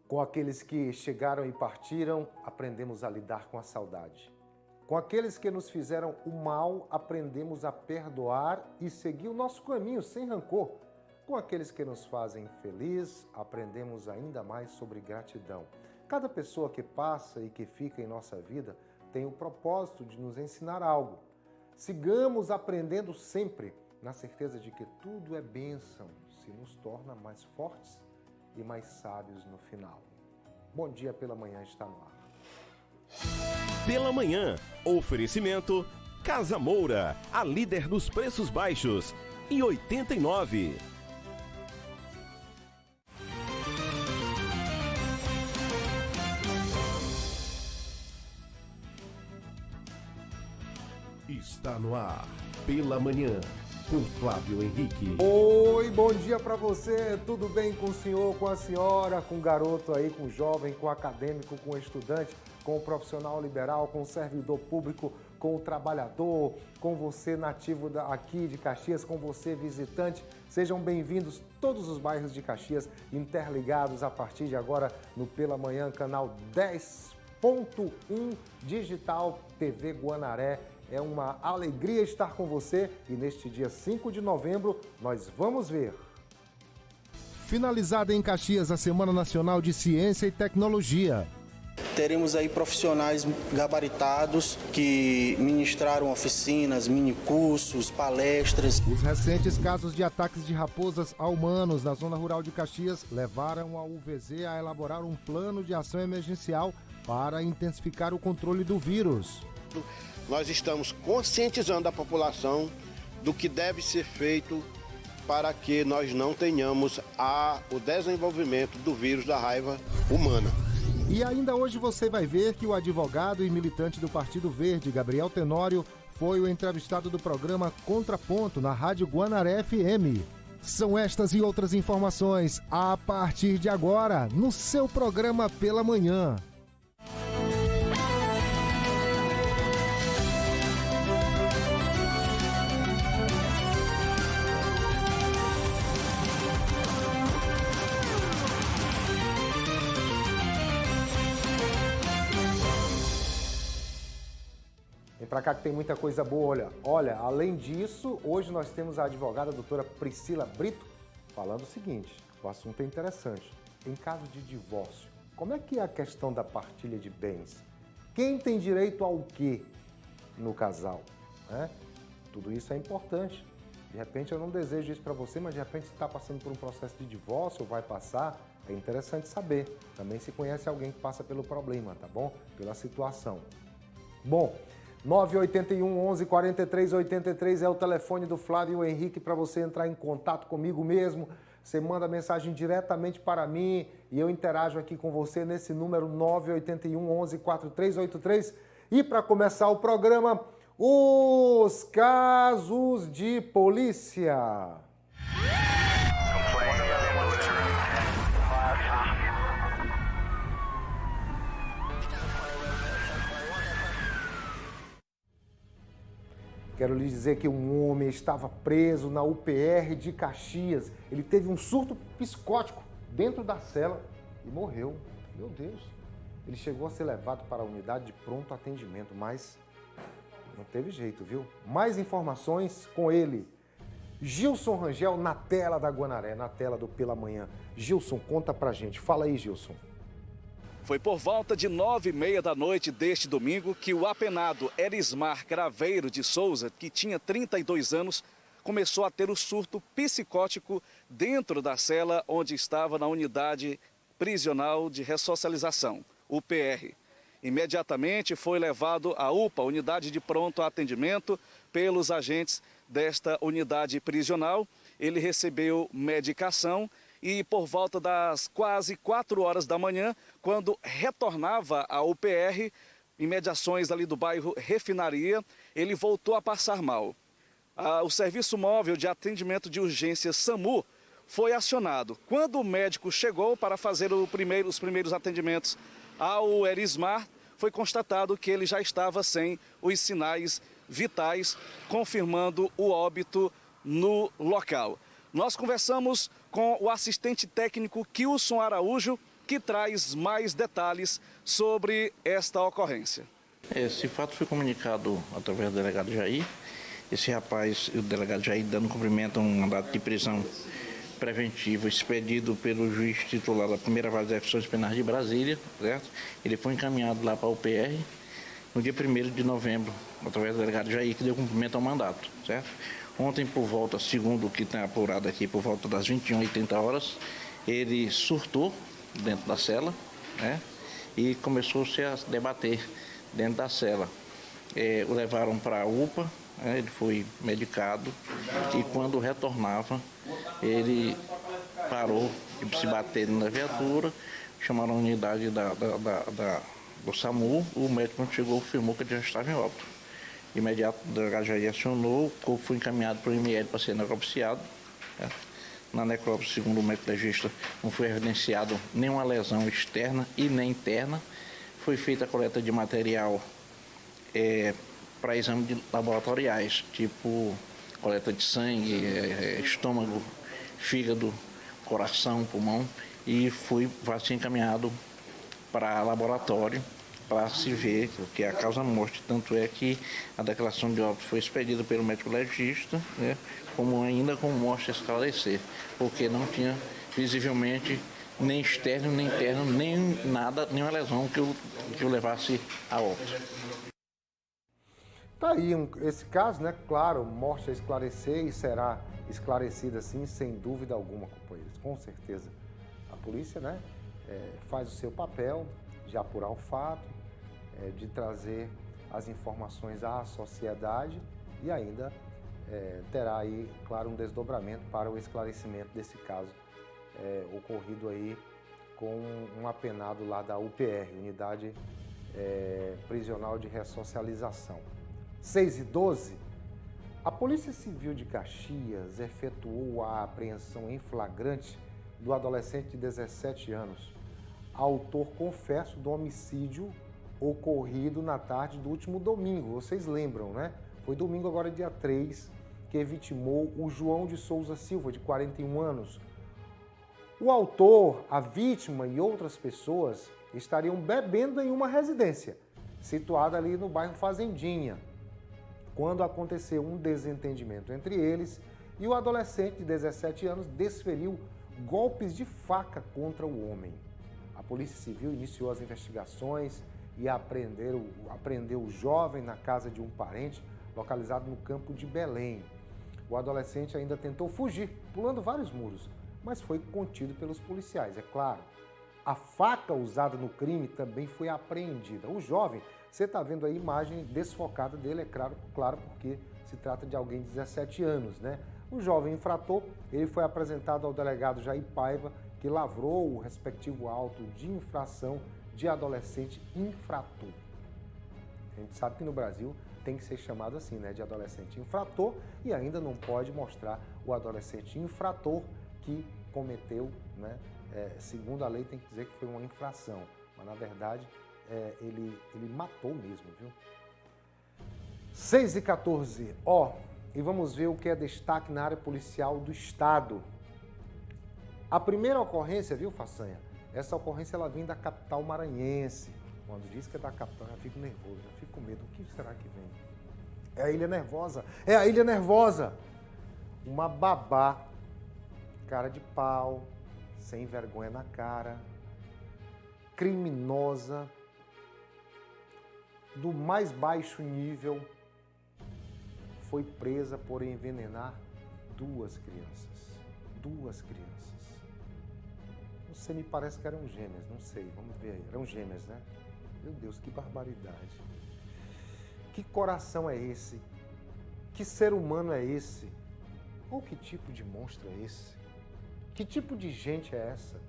Com aqueles que chegaram e partiram, aprendemos a lidar com a saudade. Com aqueles que nos fizeram o mal, aprendemos a perdoar e seguir o nosso caminho sem rancor. Com aqueles que nos fazem feliz, aprendemos ainda mais sobre gratidão. Cada pessoa que passa e que fica em nossa vida tem o propósito de nos ensinar algo. Sigamos aprendendo sempre, na certeza de que tudo é bênção, se nos torna mais fortes e mais sábios no final. Bom Dia Pela Manhã está no ar. Pela Manhã, oferecimento Casa Moura, a líder dos preços baixos, e 89. Está no ar, Pela Manhã, com Flávio Henrique. Oi, bom dia para você, tudo bem com o senhor, com a senhora, com o garoto aí, com o jovem, com o acadêmico, com o estudante, com o profissional liberal, com o servidor público, com o trabalhador, com você nativo aqui de Caxias, com você visitante. Sejam bem-vindos todos os bairros de Caxias, interligados a partir de agora no Pela Manhã, canal 10.1 Digital TV Guanaré. É uma alegria estar com você e neste dia 5 de novembro nós vamos ver. Finalizada em Caxias a Semana Nacional de Ciência e Tecnologia. Teremos aí profissionais gabaritados que ministraram oficinas, minicursos, palestras. Os recentes casos de ataques de raposas a humanos na zona rural de Caxias levaram a UVZ a elaborar um plano de ação emergencial para intensificar o controle do vírus. Nós estamos conscientizando a população do que deve ser feito para que nós não tenhamos o desenvolvimento do vírus da raiva humana. E ainda hoje você vai ver que o advogado e militante do Partido Verde, Gabriel Tenório, foi o entrevistado do programa Contraponto na Rádio Guanaré FM. São estas e outras informações a partir de agora no seu programa Pela Manhã. Vem pra cá que tem muita coisa boa, olha, além disso, hoje nós temos a advogada a doutora Priscila Brito falando o seguinte, o assunto é interessante. Em caso de divórcio, como é que é a questão da partilha de bens? Quem tem direito ao quê no casal? Tudo isso é importante. De repente eu não desejo isso para você, mas de repente você está passando por um processo de divórcio ou vai passar, é interessante saber. Também se conhece alguém que passa pelo problema, tá bom? Pela situação. Bom, 981 11 43 83 é o telefone do Flávio Henrique para você entrar em contato comigo mesmo. Você manda mensagem diretamente para mim e eu interajo aqui com você nesse número 981 11 4383. E para começar o programa, os casos de polícia. Quero lhe dizer que um homem estava preso na UPR de Caxias. Ele teve um surto psicótico dentro da cela e morreu. Meu Deus! Ele chegou a ser levado para a unidade de pronto atendimento, mas não teve jeito, viu? Mais informações com ele. Gilson Rangel na tela da Guanaré, na tela do Pela Manhã. Gilson, conta pra gente. Fala aí, Gilson. Foi por volta de 9h30 da noite deste domingo que o apenado Erismar Craveiro de Souza, que tinha 32 anos, começou a ter o surto psicótico dentro da cela onde estava na unidade prisional de ressocialização, UPR. Imediatamente foi levado à UPA, Unidade de Pronto Atendimento, pelos agentes desta unidade prisional. Ele recebeu medicação e por volta das quase 4 horas da manhã, quando retornava à UPR, em mediações ali do bairro Refinaria, ele voltou a passar mal. O Serviço Móvel de Atendimento de Urgência SAMU foi acionado. Quando o médico chegou para fazer os primeiros atendimentos ao Erismar, foi constatado que ele já estava sem os sinais vitais, confirmando o óbito no local. Nós conversamos com o assistente técnico Kilson Araújo, que traz mais detalhes sobre esta ocorrência. Esse fato foi comunicado através do delegado Jair. Esse rapaz, o delegado Jair, dando cumprimento a um mandato de prisão preventivo expedido pelo juiz titular da primeira vara de execuções penais de Brasília, certo? Ele foi encaminhado lá para a UPR no dia 1º de novembro, através do delegado Jair, que deu cumprimento ao mandato, certo? Ontem, por volta, segundo o que está apurado aqui, por volta das 21h30, ele surtou dentro da cela, né? E começou-se a debater dentro da cela. O levaram para a UPA, ele foi medicado e quando retornava, ele parou de se bater na viatura, chamaram a unidade do SAMU, o médico quando chegou afirmou que ele já estava em óbito. De imediato o delegado Jair acionou, o corpo foi encaminhado para o IML para ser necropsiado. Na necrópsia, segundo o médico legista, não foi evidenciado nenhuma lesão externa e nem interna. Foi feita a coleta de material para exames laboratoriais, tipo coleta de sangue, estômago, fígado, coração, pulmão, e vai ser encaminhado para laboratório para se ver o que é a causa da morte. Tanto é que a declaração de óbito foi expedida pelo médico legista, né, como ainda com morte a esclarecer, porque não tinha visivelmente nem externo, nem interno, nem nada, nenhuma lesão que o levasse a óbito. Tá aí esse caso, né? Claro, morte a esclarecer e será esclarecida sim, sem dúvida alguma, companheiros. Com certeza. A polícia, né, faz o seu papel de apurar o fato, de trazer as informações à sociedade e ainda terá aí, claro, um desdobramento para o esclarecimento desse caso ocorrido aí com um apenado lá da UPR, Unidade Prisional de Ressocialização. 6h12, a Polícia Civil de Caxias efetuou a apreensão em flagrante do adolescente de 17 anos, autor, confesso, do homicídio ocorrido na tarde do último domingo. Vocês lembram, né? Foi domingo, agora dia 3, que vitimou o João de Souza Silva, de 41 anos. O autor, a vítima e outras pessoas estariam bebendo em uma residência, situada ali no bairro Fazendinha, quando aconteceu um desentendimento entre eles e o adolescente de 17 anos desferiu golpes de faca contra o homem. A Polícia Civil iniciou as investigações e apreendeu o jovem na casa de um parente localizado no campo de Belém. O adolescente ainda tentou fugir, pulando vários muros, mas foi contido pelos policiais, é claro. A faca usada no crime também foi apreendida. O jovem, você está vendo a imagem desfocada dele, é claro, porque se trata de alguém de 17 anos, né? O jovem infrator, ele foi apresentado ao delegado Jair Paiva, que lavrou o respectivo auto de infração de adolescente infrator. A gente sabe que no Brasil tem que ser chamado assim, né, de adolescente infrator, e ainda não pode mostrar o adolescente infrator que cometeu, né, segundo a lei tem que dizer que foi uma infração, mas na verdade ele matou mesmo, viu? 6h14, e vamos ver o que é destaque na área policial do Estado. A primeira ocorrência, viu, Façanha? Essa ocorrência ela vem da capital maranhense. Quando diz que é da capital, eu fico nervoso, eu fico com medo. O que será que vem? É a Ilha Nervosa. É a Ilha Nervosa. Uma babá, cara de pau, sem vergonha na cara, criminosa, do mais baixo nível, foi presa por envenenar duas crianças. Não sei, me parece que eram gêmeas, não sei, vamos ver aí. Eram gêmeas, né? Meu Deus, que barbaridade. Que coração é esse? Que ser humano é esse? Ou que tipo de monstro é esse? Que tipo de gente é essa?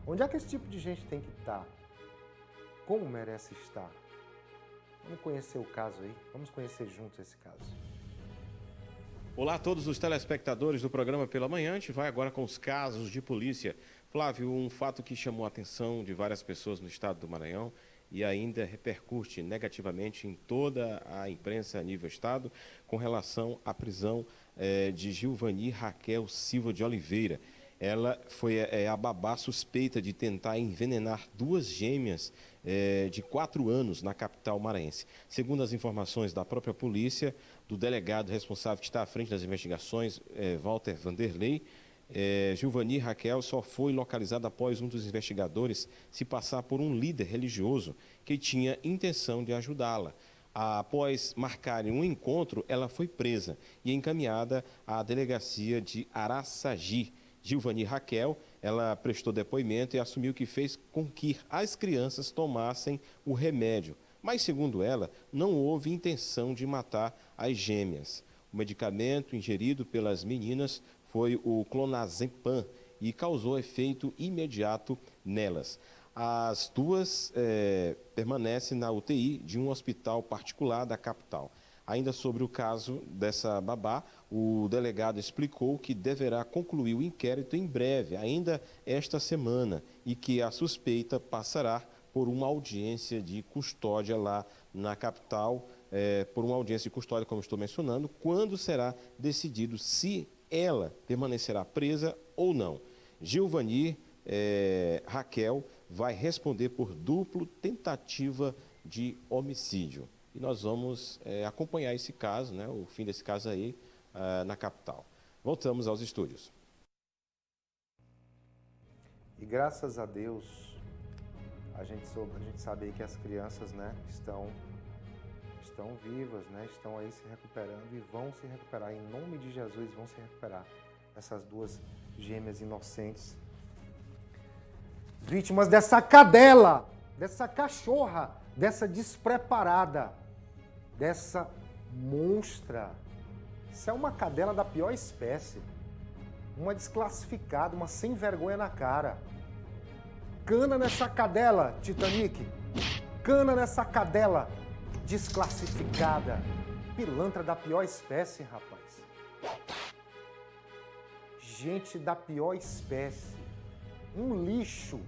Onde é que esse tipo de gente tem que estar? Como merece estar? Vamos conhecer o caso aí, vamos conhecer juntos esse caso. Olá a todos os telespectadores do programa Pela Manhã. A gente vai agora com os casos de polícia. Flávio, um fato que chamou a atenção de várias pessoas no estado do Maranhão e ainda repercute negativamente em toda a imprensa a nível estado com relação à prisão de Gilvani Raquel Silva de Oliveira. Ela foi a babá suspeita de tentar envenenar 2 gêmeas de 4 anos na capital maranhense. Segundo as informações da própria polícia, do delegado responsável que está à frente das investigações, Walter Vanderlei, Gilvani Raquel só foi localizada após um dos investigadores se passar por um líder religioso que tinha intenção de ajudá-la. Após marcarem um encontro, ela foi presa e encaminhada à delegacia de Araçagi. Gilvani Raquel, ela prestou depoimento e assumiu que fez com que as crianças tomassem o remédio. Mas, segundo ela, não houve intenção de matar as gêmeas. O medicamento ingerido pelas meninas foi o clonazepam e causou efeito imediato nelas. As 2 permanecem na UTI de um hospital particular da capital. Ainda sobre o caso dessa babá, o delegado explicou que deverá concluir o inquérito em breve, ainda esta semana, e que a suspeita passará por uma audiência de custódia lá na capital, por uma audiência de custódia, como estou mencionando, quando será decidido se ela permanecerá presa ou não. Gilvani Raquel vai responder por duplo tentativa de homicídio. E nós vamos acompanhar esse caso, né, o fim desse caso aí, na capital. Voltamos aos estúdios. E graças a Deus, a gente sabe aí que as crianças, né, estão vivas, né, estão aí se recuperando e vão se recuperar. Em nome de Jesus, vão se recuperar essas 2 gêmeas inocentes. Vítimas dessa cadela, dessa cachorra, dessa despreparada, dessa monstra. Isso é uma cadela da pior espécie. Uma desclassificada, uma sem vergonha na cara. Cana nessa cadela, Titanic. Cana nessa cadela desclassificada. Pilantra da pior espécie, rapaz. Gente da pior espécie. Um lixo.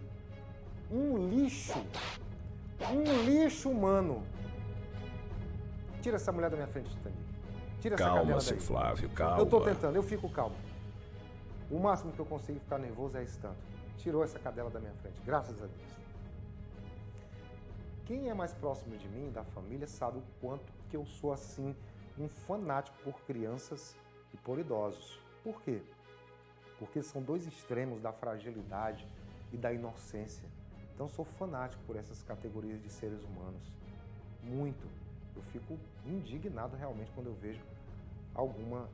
Um lixo. Um lixo humano. Tira essa mulher da minha frente, Titanic. Tira essa cadela daí. Calma, seu Flávio, calma. Eu tô tentando, eu fico calmo. O máximo que eu consigo ficar nervoso é esse tanto. Tirou essa cadela da minha frente, graças a Deus. Quem é mais próximo de mim, da família, sabe o quanto que eu sou, assim, um fanático por crianças e por idosos. Por quê? Porque são 2 extremos da fragilidade e da inocência. Então, eu sou fanático por essas categorias de seres humanos. Muito. Eu fico indignado realmente quando eu vejo alguma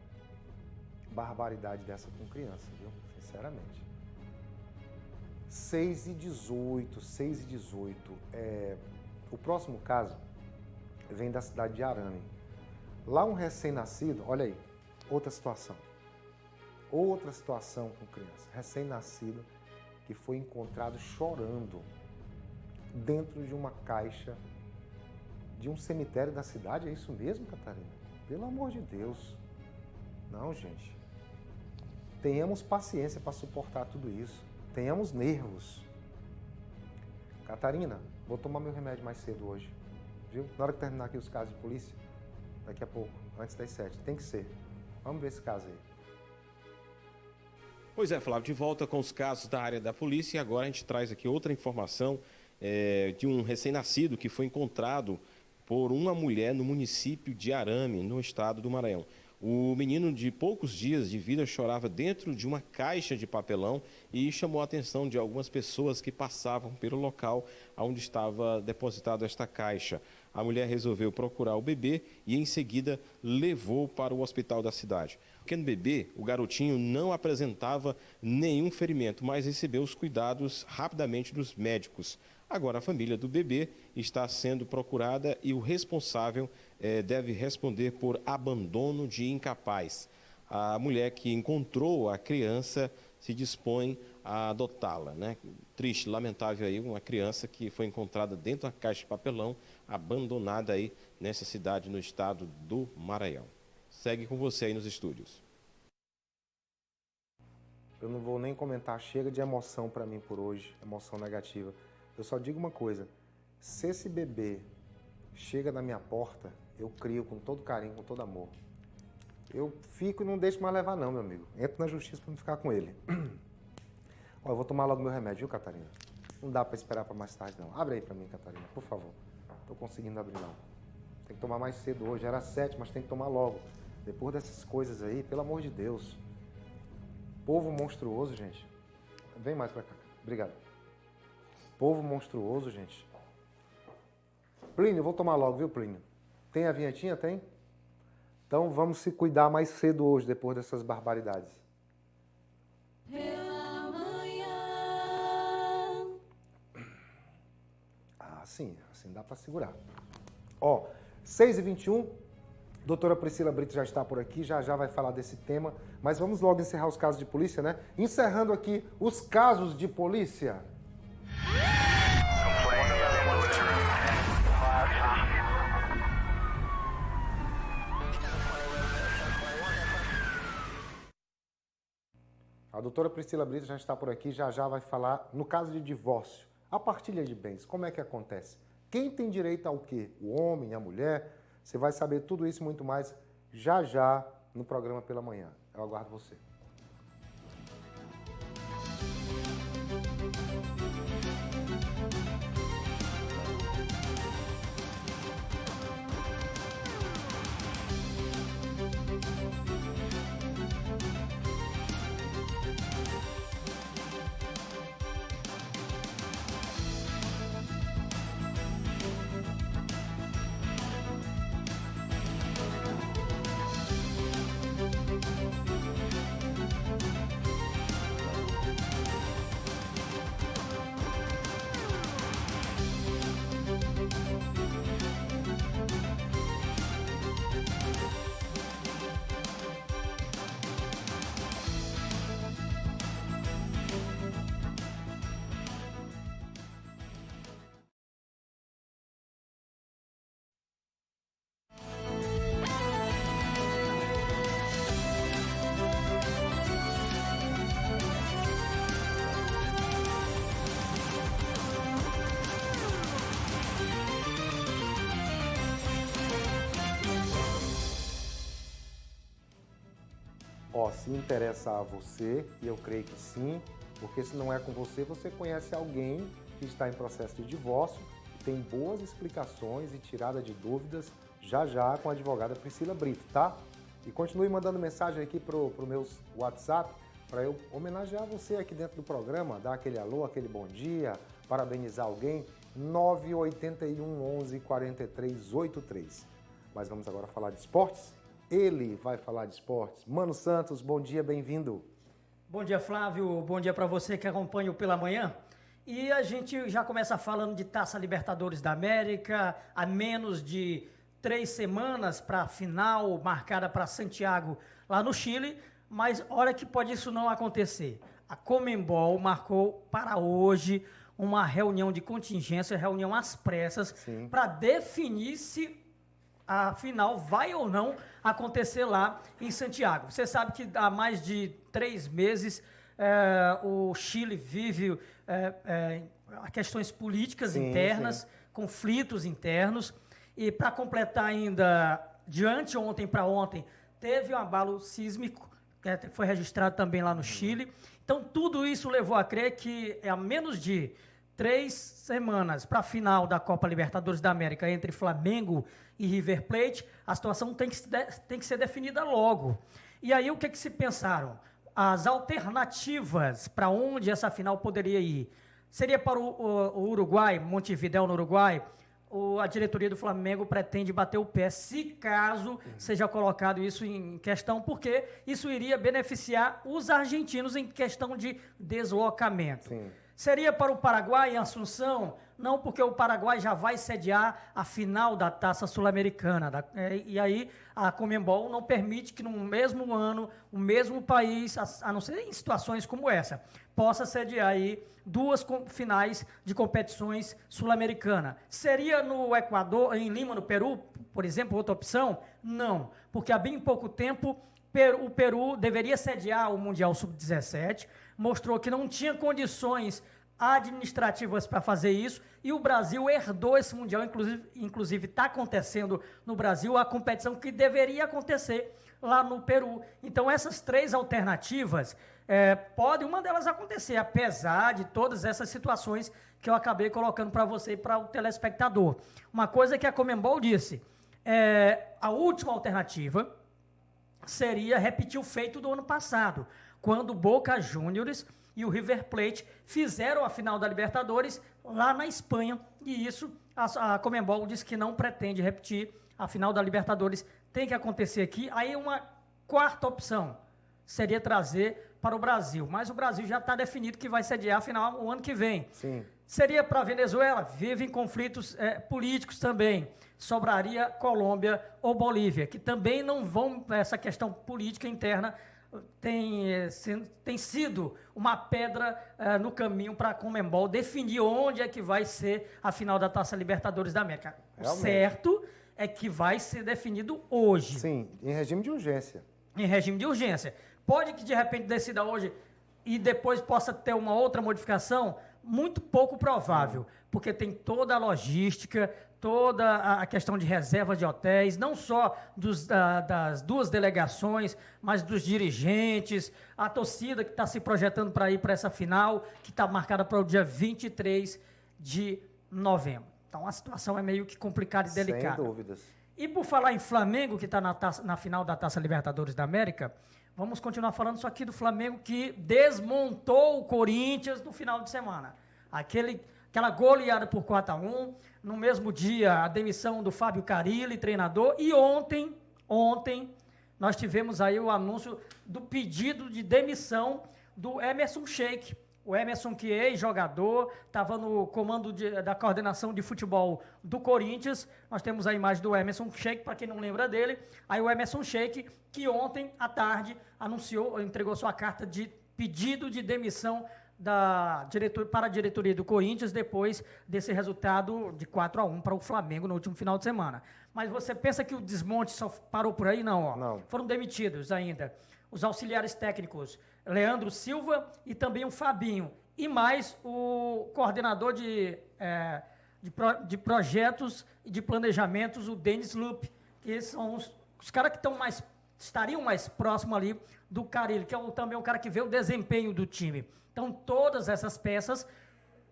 barbaridade dessa com criança, viu? Sinceramente. 6:18. O próximo caso vem da cidade de Arame. Lá um recém-nascido, olha aí, outra situação com criança. Recém-nascido que foi encontrado chorando dentro de uma caixa de um cemitério da cidade. É isso mesmo, Catarina? Pelo amor de Deus. Não, gente. Tenhamos paciência para suportar tudo isso. Tenhamos nervos. Catarina, vou tomar meu remédio mais cedo hoje. Viu? Na hora que terminar aqui os casos de polícia, daqui a pouco, antes das 7. Tem que ser. Vamos ver esse caso aí. Pois é, Flávio, de volta com os casos da área da polícia. E agora a gente traz aqui outra informação de um recém-nascido que foi encontrado por uma mulher no município de Arame, no estado do Maranhão. O menino de poucos dias de vida chorava dentro de uma caixa de papelão e chamou a atenção de algumas pessoas que passavam pelo local onde estava depositada esta caixa. A mulher resolveu procurar o bebê e em seguida levou para o hospital da cidade. O pequeno bebê, o garotinho, não apresentava nenhum ferimento, mas recebeu os cuidados rapidamente dos médicos. Agora a família do bebê está sendo procurada e o responsável deve responder por abandono de incapaz. A mulher que encontrou a criança se dispõe a adotá-la, né? Triste, lamentável aí, uma criança que foi encontrada dentro da caixa de papelão, abandonada aí nessa cidade no estado do Maranhão. Segue com você aí nos estúdios. Eu não vou nem comentar, chega de emoção para mim por hoje, emoção negativa. Eu só digo uma coisa, se esse bebê chega na minha porta, eu crio com todo carinho, com todo amor. Eu fico e não deixo mais levar não, meu amigo. Entro na justiça para não ficar com ele. Ó, eu vou tomar logo meu remédio, viu, Catarina? Não dá para esperar para mais tarde, não. Abre aí para mim, Catarina, por favor. Não tô conseguindo abrir, não. Tem que tomar mais cedo hoje. Era 7, mas tem que tomar logo. Depois dessas coisas aí, pelo amor de Deus. Povo monstruoso, gente. Vem mais para cá. Obrigado. Povo monstruoso, gente. Plínio, eu vou tomar logo, viu, Plínio? Tem a vinhetinha? Tem? Então vamos se cuidar mais cedo hoje, depois dessas barbaridades. Pela manhã. Ah, sim, assim dá para segurar. Ó, 6h21, doutora Priscila Brito já está por aqui, já vai falar desse tema, mas vamos logo encerrar os casos de polícia, né? Encerrando aqui os casos de polícia. A doutora Priscila Brito já está por aqui, já vai falar no caso de divórcio. A partilha de bens, como é que acontece? Quem tem direito ao quê? O homem, a mulher? Você vai saber tudo isso e muito mais já no programa Pela Manhã. Eu aguardo você. Ó, se interessa a você, e eu creio que sim, porque se não é com você, você conhece alguém que está em processo de divórcio, tem boas explicações e tirada de dúvidas já com a advogada Priscila Brito, tá? E continue mandando mensagem aqui pro meu WhatsApp para eu homenagear você aqui dentro do programa, dar aquele alô, aquele bom dia, parabenizar alguém, 981 11 43 83. Mas vamos agora falar de esportes? Ele vai falar de esportes. Mano Santos, bom dia, bem-vindo. Bom dia, Flávio. Bom dia para você que acompanha o Pela Manhã. E a gente já começa falando de Taça Libertadores da América, a menos de 3 semanas para a final marcada para Santiago, lá no Chile. Mas hora que pode isso não acontecer. A Conmebol marcou para hoje uma reunião de contingência, reunião às pressas, para definir se a final vai ou não acontecer lá em Santiago. Você sabe que há mais de 3 meses o Chile vive questões políticas internas, conflitos internos, e para completar ainda, de anteontem para ontem, teve um abalo sísmico, que foi registrado também lá no Chile. Então, tudo isso levou a crer que a menos de 3 semanas para a final da Copa Libertadores da América entre Flamengo e River Plate, a situação tem que ser definida logo. E aí, o que se pensaram? As alternativas para onde essa final poderia ir. Seria para o Uruguai, Montevidéu no Uruguai. A diretoria do Flamengo pretende bater o pé, se caso seja colocado isso em questão, porque isso iria beneficiar os argentinos em questão de deslocamento. Seria para o Paraguai em Assunção? Não, porque o Paraguai já vai sediar a final da Taça Sul-Americana. E aí a Conmebol não permite que no mesmo ano, o mesmo país, a não ser em situações como essa, possa sediar aí 2 finais de competições sul-americanas. Seria no Equador, em Lima, no Peru, por exemplo, outra opção? Não, porque há bem pouco tempo o Peru deveria sediar o Mundial Sub-17, mostrou que não tinha condições administrativas para fazer isso, e o Brasil herdou esse Mundial, inclusive está acontecendo no Brasil a competição que deveria acontecer lá no Peru. Então, essas 3 alternativas, pode uma delas acontecer, apesar de todas essas situações que eu acabei colocando para você e para o telespectador. Uma coisa que a Conmebol disse, a última alternativa seria repetir o feito do ano passado, quando o Boca Juniors e o River Plate fizeram a final da Libertadores lá na Espanha, e isso a Conmebol disse que não pretende repetir. A final da Libertadores tem que acontecer aqui. Aí uma quarta opção seria trazer para o Brasil, mas o Brasil já está definido que vai sediar a final o ano que vem. Sim. Seria para a Venezuela, vive em conflitos políticos também. Sobraria Colômbia ou Bolívia, que também não vão, essa questão política interna tem sido uma pedra no caminho para a Conmebol definir onde é que vai ser a final da Taça Libertadores da América. Realmente. O certo é que vai ser definido hoje. Sim, em regime de urgência. Em regime de urgência. Pode que de repente decida hoje e depois possa ter uma outra modificação? Muito pouco provável, porque tem toda a logística, toda a questão de reserva de hotéis, não só das 2 delegações, mas dos dirigentes, a torcida que está se projetando para ir para essa final, que está marcada para o dia 23 de novembro. Então a situação é meio que complicada e delicada. Sem dúvidas. E por falar em Flamengo, que está na final da Taça Libertadores da América, vamos continuar falando só aqui do Flamengo, que desmontou o Corinthians no final de semana. Aquela goleada por 4-1, no mesmo dia a demissão do Fábio Carille, treinador, e ontem nós tivemos aí o anúncio do pedido de demissão do Emerson Sheik. O Emerson, que é ex-jogador, estava no comando da coordenação de futebol do Corinthians. Nós temos a imagem do Emerson Sheik, para quem não lembra dele. Aí o Emerson Sheik, que ontem à tarde entregou sua carta de pedido de demissão para a diretoria do Corinthians, depois desse resultado de 4-1 para o Flamengo no último final de semana. Mas você pensa que o desmonte só parou por aí? Não, ó. Não. Foram demitidos ainda os auxiliares técnicos Leandro Silva e também o Fabinho, e mais o coordenador de projetos e de planejamentos, o Denis Lupe, que são os caras que estariam mais próximos ali do Carille, que é também o cara que vê o desempenho do time. Então, todas essas peças,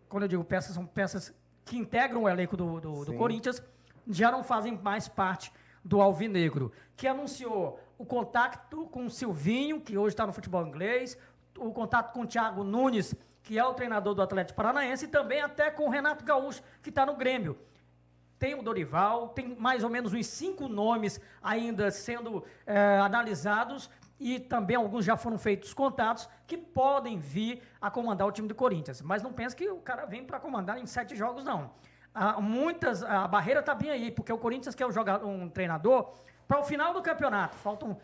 quando eu digo peças, são peças que integram o elenco do Corinthians, já não fazem mais parte do Alvinegro, que anunciou o contato com o Silvinho, que hoje está no futebol inglês, o contato com o Thiago Nunes, que é o treinador do Atlético Paranaense, e também até com o Renato Gaúcho, que está no Grêmio. Tem o Dorival, tem mais ou menos uns 5 nomes ainda sendo analisados, e também alguns já foram feitos contatos que podem vir a comandar o time do Corinthians. Mas não pense que o cara vem para comandar em 7 jogos, não. A barreira está bem aí, porque o Corinthians quer um treinador para o final do campeonato. Faltam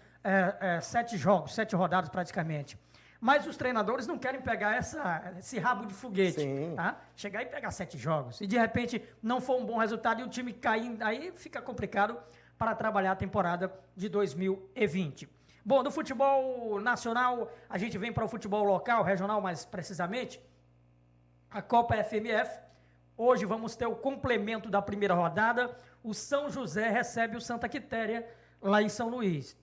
7 jogos, 7 rodadas praticamente. Mas os treinadores não querem pegar esse rabo de foguete. Tá? Chegar e pegar 7 jogos. E de repente não for um bom resultado e o time cair, aí fica complicado para trabalhar a temporada de 2020. Bom, do futebol nacional, a gente vem para o futebol local, regional mais precisamente, a Copa FMF. Hoje vamos ter o complemento da primeira rodada. O São José recebe o Santa Quitéria lá em São Luís.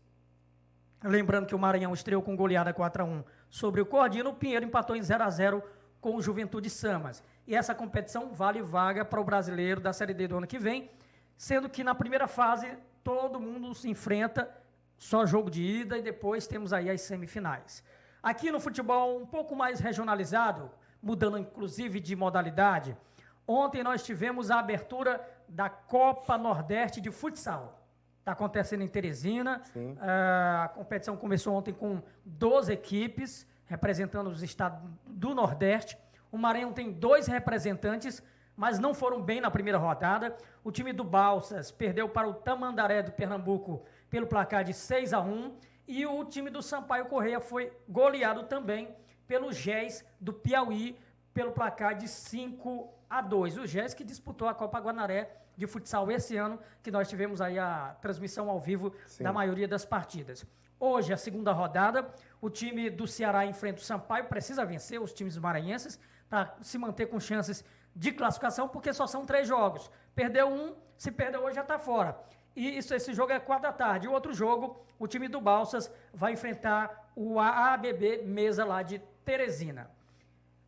Lembrando que o Maranhão estreou com goleada 4-1 sobre o Cordino, o Pinheiro empatou em 0-0 com o Juventude Samas. E essa competição vale vaga para o brasileiro da Série D do ano que vem, sendo que na primeira fase todo mundo se enfrenta, só jogo de ida, e depois temos aí as semifinais. Aqui no futebol um pouco mais regionalizado, mudando inclusive de modalidade, ontem nós tivemos a abertura da Copa Nordeste de Futsal. Está acontecendo em Teresina. A competição começou ontem com 12 equipes representando os estados do Nordeste. O Maranhão tem 2 representantes, mas não foram bem na primeira rodada. O time do Balsas perdeu para o Tamandaré do Pernambuco pelo placar de 6-1. E o time do Sampaio Correia foi goleado também pelo GES do Piauí pelo placar de 5-2. O GES que disputou a Copa Guanaré de futsal esse ano, que nós tivemos aí a transmissão ao vivo da maioria das partidas. Hoje, a segunda rodada, o time do Ceará enfrenta o Sampaio, precisa vencer os times maranhenses para se manter com chances de classificação, porque só são 3 jogos. Perdeu um, se perder hoje já está fora. E esse jogo é 4h. E o outro jogo, o time do Balsas vai enfrentar o AABB Mesa lá de Teresina.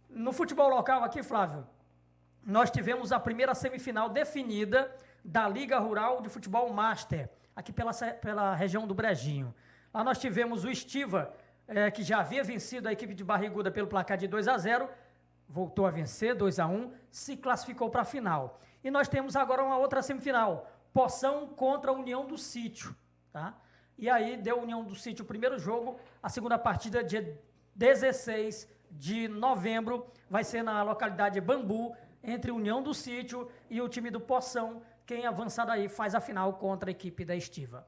No futebol local aqui, Flávio, nós tivemos a primeira semifinal definida da Liga Rural de Futebol Master, aqui pela região do Brejinho. Lá nós tivemos o Estiva, que já havia vencido a equipe de Barriguda pelo placar de 2-0, voltou a vencer, 2-1, se classificou para a final. E nós temos agora uma outra semifinal, Poção contra a União do Sítio, tá? E aí deu União do Sítio o primeiro jogo, a segunda partida dia 16 de novembro, vai ser na localidade de Bambu, entre União do Sítio e o time do Poção. Quem avançar daí faz a final contra a equipe da Estiva.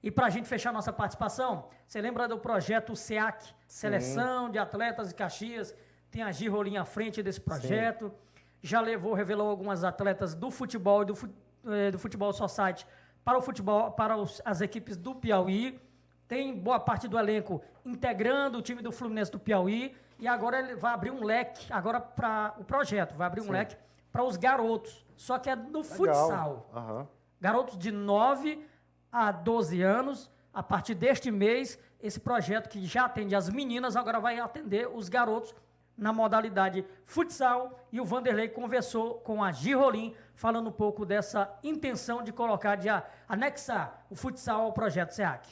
E para a gente fechar nossa participação, você lembra do projeto SEAC, Seleção de Atletas de Caxias? Tem a Girolim à frente desse projeto. Sim. Já revelou algumas atletas do futebol e do Futebol Society para o futebol, para as equipes do Piauí. Tem boa parte do elenco integrando o time do Fluminense do Piauí. E agora ele vai abrir um leque, agora para o projeto, vai abrir um leque para os garotos. Só que é do futsal. Uhum. Garotos de 9 a 12 anos. A partir deste mês, esse projeto que já atende as meninas, agora vai atender os garotos na modalidade futsal. E o Vanderlei conversou com a Girolim, falando um pouco dessa intenção de colocar, de anexar o futsal ao projeto SEAC.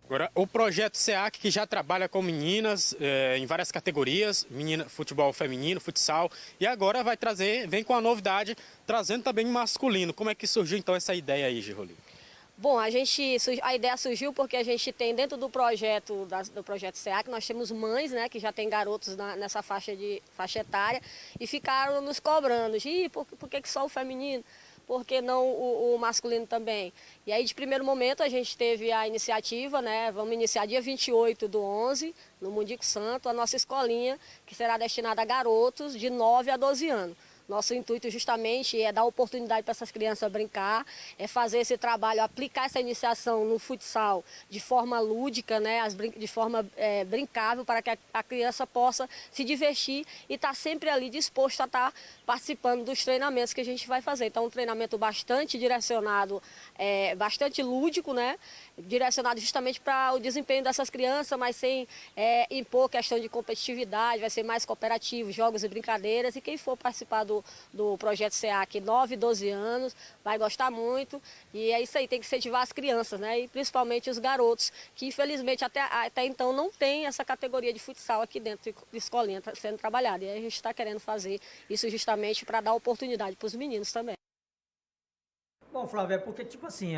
Agora, o projeto SEAC, que já trabalha com meninas em várias categorias, futebol feminino, futsal, e agora vem com a novidade, trazendo também masculino. Como é que surgiu então essa ideia aí, Girolim? Bom, a ideia surgiu porque a gente tem dentro do projeto SEAC, nós temos mães, né, que já tem garotos nessa faixa etária e ficaram nos cobrando. Por que só o feminino? Por que não o masculino também? E aí, de primeiro momento, a gente teve a iniciativa, né? Vamos iniciar dia 28/11, no Mundico Santo, a nossa escolinha, que será destinada a garotos de 9 a 12 anos. Nosso intuito justamente é dar oportunidade para essas crianças brincar, é fazer esse trabalho, aplicar essa iniciação no futsal de forma lúdica, né, de forma brincável, para que a criança possa se divertir e estar sempre ali disposto a estar participando dos treinamentos que a gente vai fazer. Então, um treinamento bastante direcionado, bastante lúdico, né, direcionado justamente para o desempenho dessas crianças, mas sem impor questão de competitividade, vai ser mais cooperativo, jogos e brincadeiras, e quem for participar do projeto SEAC 9 e 12 anos, vai gostar muito. E é isso aí, tem que incentivar as crianças, né? E principalmente os garotos, que infelizmente até então não tem essa categoria de futsal aqui dentro de escolinha sendo trabalhada. E aí a gente está querendo fazer isso justamente para dar oportunidade para os meninos também. Bom, Flávio, é porque, tipo assim,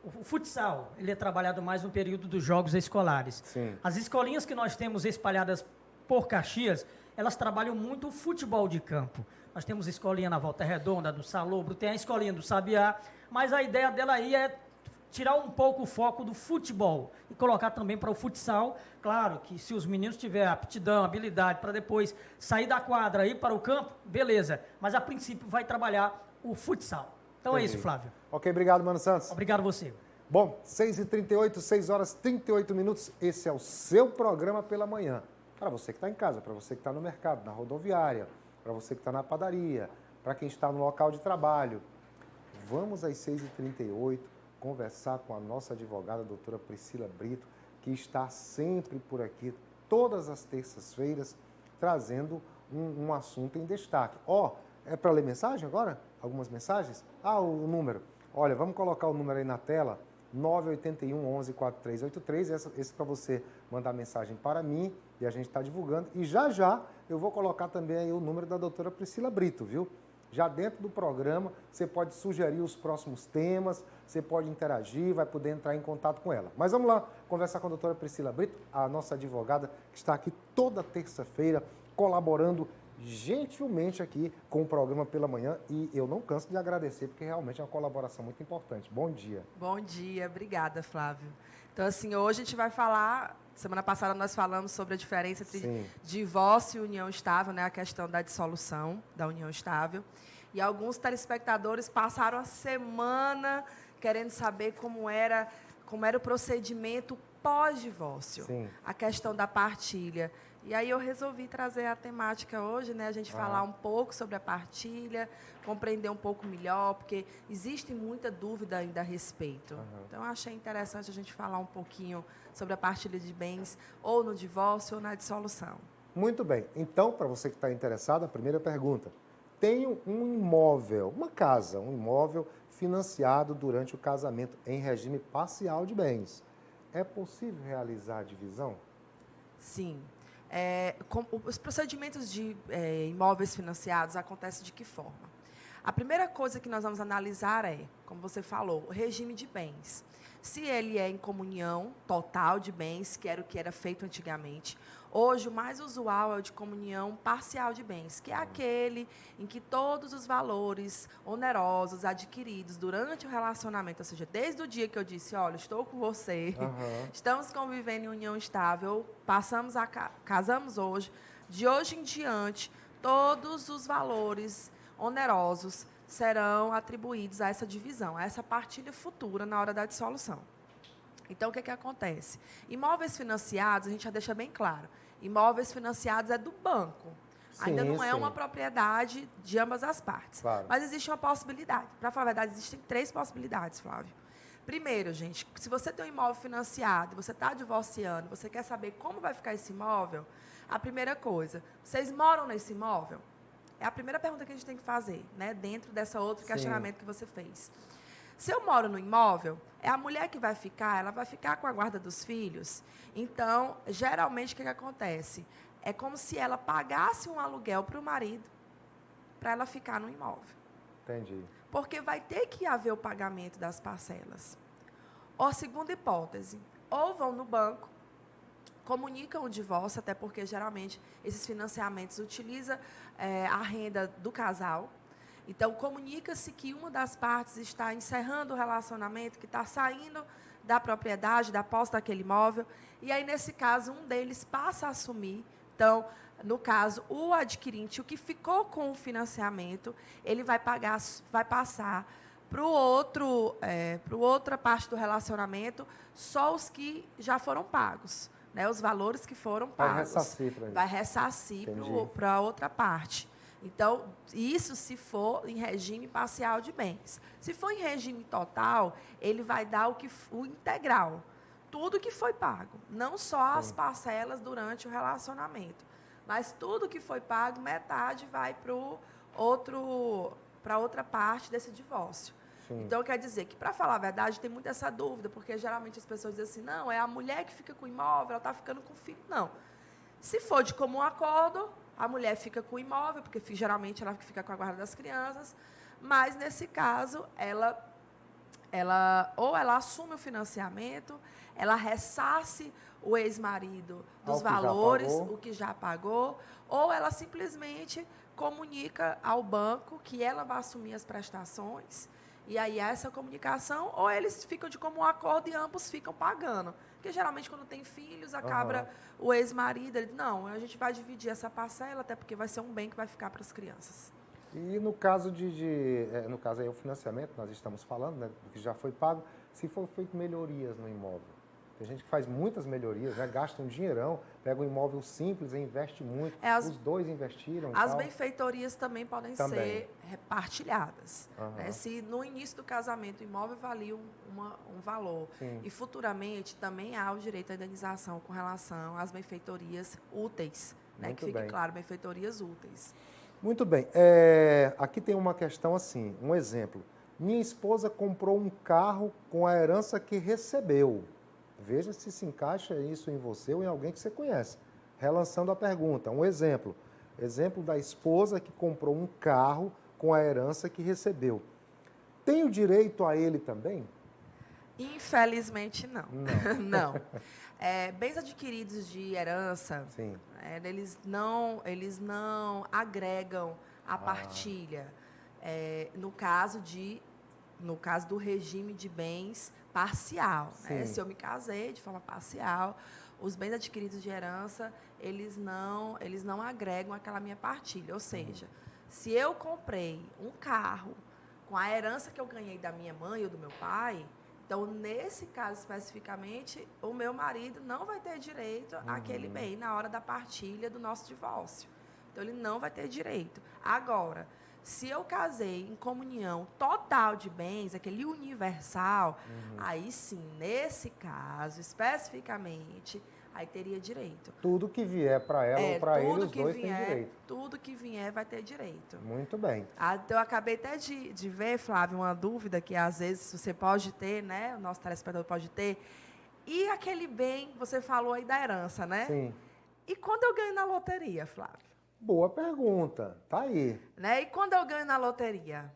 o futsal, ele é trabalhado mais no período dos jogos escolares. Sim. As escolinhas que nós temos espalhadas por Caxias, elas trabalham muito o futebol de campo. Nós temos escolinha na Volta Redonda, do Salobro, tem a escolinha do Sabiá, mas a ideia dela aí é tirar um pouco o foco do futebol e colocar também para o futsal. Claro que se os meninos tiverem aptidão, habilidade para depois sair da quadra e ir para o campo, beleza. Mas a princípio vai trabalhar o futsal. Então é isso, Flávio. Ok, obrigado, Mano Santos. Obrigado você. Bom, 6h38, 6h38. Esse é o seu programa pela manhã. Para você que está em casa, para você que está no mercado, na rodoviária, para você que está na padaria, para quem está no local de trabalho. Vamos às 6h38 conversar com a nossa advogada, a doutora Priscila Brito, que está sempre por aqui, todas as terças-feiras, trazendo um assunto em destaque. É para ler mensagem agora? Algumas mensagens? O número. Olha, vamos colocar o número aí na tela, 981 11 4383, esse para você mandar mensagem para mim, e a gente está divulgando. E já eu vou colocar também aí o número da doutora Priscila Brito, viu? Já dentro do programa, você pode sugerir os próximos temas, você pode interagir, vai poder entrar em contato com ela. Mas vamos lá conversar com a doutora Priscila Brito, a nossa advogada, que está aqui toda terça-feira, colaborando gentilmente aqui com o programa pela manhã, e eu não canso de agradecer, porque realmente é uma colaboração muito importante. Bom dia. Bom dia, obrigada, Flávio. Então, assim, hoje a gente vai falar, semana passada nós falamos sobre a diferença entre divórcio e união estável, né, a questão da dissolução da união estável, e alguns telespectadores passaram a semana querendo saber como era o procedimento pós-divórcio, Sim. a questão da partilha. E aí eu resolvi trazer a temática hoje, né? A gente falar um pouco sobre a partilha, compreender um pouco melhor, porque existe muita dúvida ainda a respeito. Então, eu achei interessante a gente falar um pouquinho sobre a partilha de bens, ou no divórcio ou na dissolução. Muito bem. Então, para você que está interessado, a primeira pergunta. Tenho um imóvel, uma casa, um imóvel financiado durante o casamento em regime parcial de bens. É possível realizar a divisão? Sim. Os procedimentos de imóveis financiados acontecem de que forma? A primeira coisa que nós vamos analisar é, como você falou, o regime de bens. Se ele é em comunhão total de bens, que era o que era feito antigamente. Hoje, o mais usual é o de comunhão parcial de bens, que é aquele em que todos os valores onerosos adquiridos durante o relacionamento, ou seja, desde o dia que eu disse, olha, estou com você, estamos convivendo em união estável, casamos hoje, de hoje em diante, todos os valores onerosos serão atribuídos a essa divisão, a essa partilha futura na hora da dissolução. Então, o que acontece? Imóveis financiados, a gente já deixa bem claro, imóveis financiados é do banco. Ainda não é uma propriedade de ambas as partes. Claro. Mas existe uma possibilidade. Para falar a verdade, existem 3 possibilidades, Flávio. Primeiro, gente, se você tem um imóvel financiado, você está divorciando, você quer saber como vai ficar esse imóvel, a primeira coisa, vocês moram nesse imóvel? É a primeira pergunta que a gente tem que fazer, né? Dentro dessa outro questionamento que você fez. Se eu moro no imóvel, é a mulher que vai ficar, ela vai ficar com a guarda dos filhos. Então, geralmente, o que acontece? É como se ela pagasse um aluguel para o marido, para ela ficar no imóvel. Entendi. Porque vai ter que haver o pagamento das parcelas. Ou a segunda hipótese, ou vão no banco, comunicam o divórcio, até porque, geralmente, esses financiamentos utilizam a renda do casal. Então, comunica-se que uma das partes está encerrando o relacionamento, que está saindo da propriedade, da posse daquele imóvel, e aí, nesse caso, um deles passa a assumir. Então, no caso, o adquirente, o que ficou com o financiamento, ele vai passar para outra parte do relacionamento, só os que já foram pagos, né? Os valores que foram pagos. Vai ressarcir para a outra parte. Então, isso se for em regime parcial de bens. Se for em regime total, ele vai dar o integral. Tudo que foi pago. Não só as parcelas durante o relacionamento. Mas tudo que foi pago, metade vai para outra parte desse divórcio. Sim. Então, quer dizer que, para falar a verdade, tem muito essa dúvida, porque geralmente as pessoas dizem assim, não, é a mulher que fica com o imóvel, ela está ficando com o filho. Não. Se for de comum acordo, a mulher fica com o imóvel, porque geralmente ela fica com a guarda das crianças, mas, nesse caso, ou ela assume o financiamento, ela ressarce o ex-marido dos valores, o que já pagou, ou ela simplesmente comunica ao banco que ela vai assumir as prestações, e aí essa comunicação, ou eles ficam de comum acordo e ambos ficam pagando. Porque, geralmente, quando tem filhos, acaba o ex-marido, ele diz, não, a gente vai dividir essa parcela, até porque vai ser um bem que vai ficar para as crianças. E no caso no caso aí, o financiamento, nós estamos falando, né, do que já foi pago, se for feito melhorias no imóvel. Tem gente que faz muitas melhorias, né, gasta um dinheirão, pega um imóvel simples e investe muito. Os dois investiram. As benfeitorias também podem ser repartilhadas. Né? Se no início do casamento o imóvel valia um valor, e futuramente também há o direito à indenização com relação às benfeitorias úteis. Né? Que fique claro, benfeitorias úteis. Muito bem. Aqui tem uma questão assim, um exemplo. Minha esposa comprou um carro com a herança que recebeu. Veja se encaixa isso em você ou em alguém que você conhece. Relançando a pergunta, um exemplo. Exemplo da esposa que comprou um carro com a herança que recebeu. Tem o direito a ele também? Infelizmente, não. Não. Bens adquiridos de herança, eles não agregam a partilha. No caso do regime de bens parcial. Né? Se eu me casei de forma parcial, os bens adquiridos de herança, eles não agregam aquela minha partilha. Ou seja, se eu comprei um carro com a herança que eu ganhei da minha mãe ou do meu pai, Então, nesse caso especificamente, o meu marido não vai ter direito àquele bem na hora da partilha do nosso divórcio. Então, ele não vai ter direito. Agora, se eu casei em comunhão total de bens, aquele universal, aí sim, nesse caso, especificamente, aí teria direito. Tudo que vier para ela ou para ele, os dois têm direito. Tudo que vier vai ter direito. Muito bem. Então, eu acabei até de ver, Flávio, uma dúvida que às vezes você pode ter, né? O nosso telespectador pode ter. E aquele bem, você falou aí da herança, né? Sim. E quando eu ganho na loteria, Flávio? Boa pergunta. Tá aí. Né? E quando eu ganho na loteria?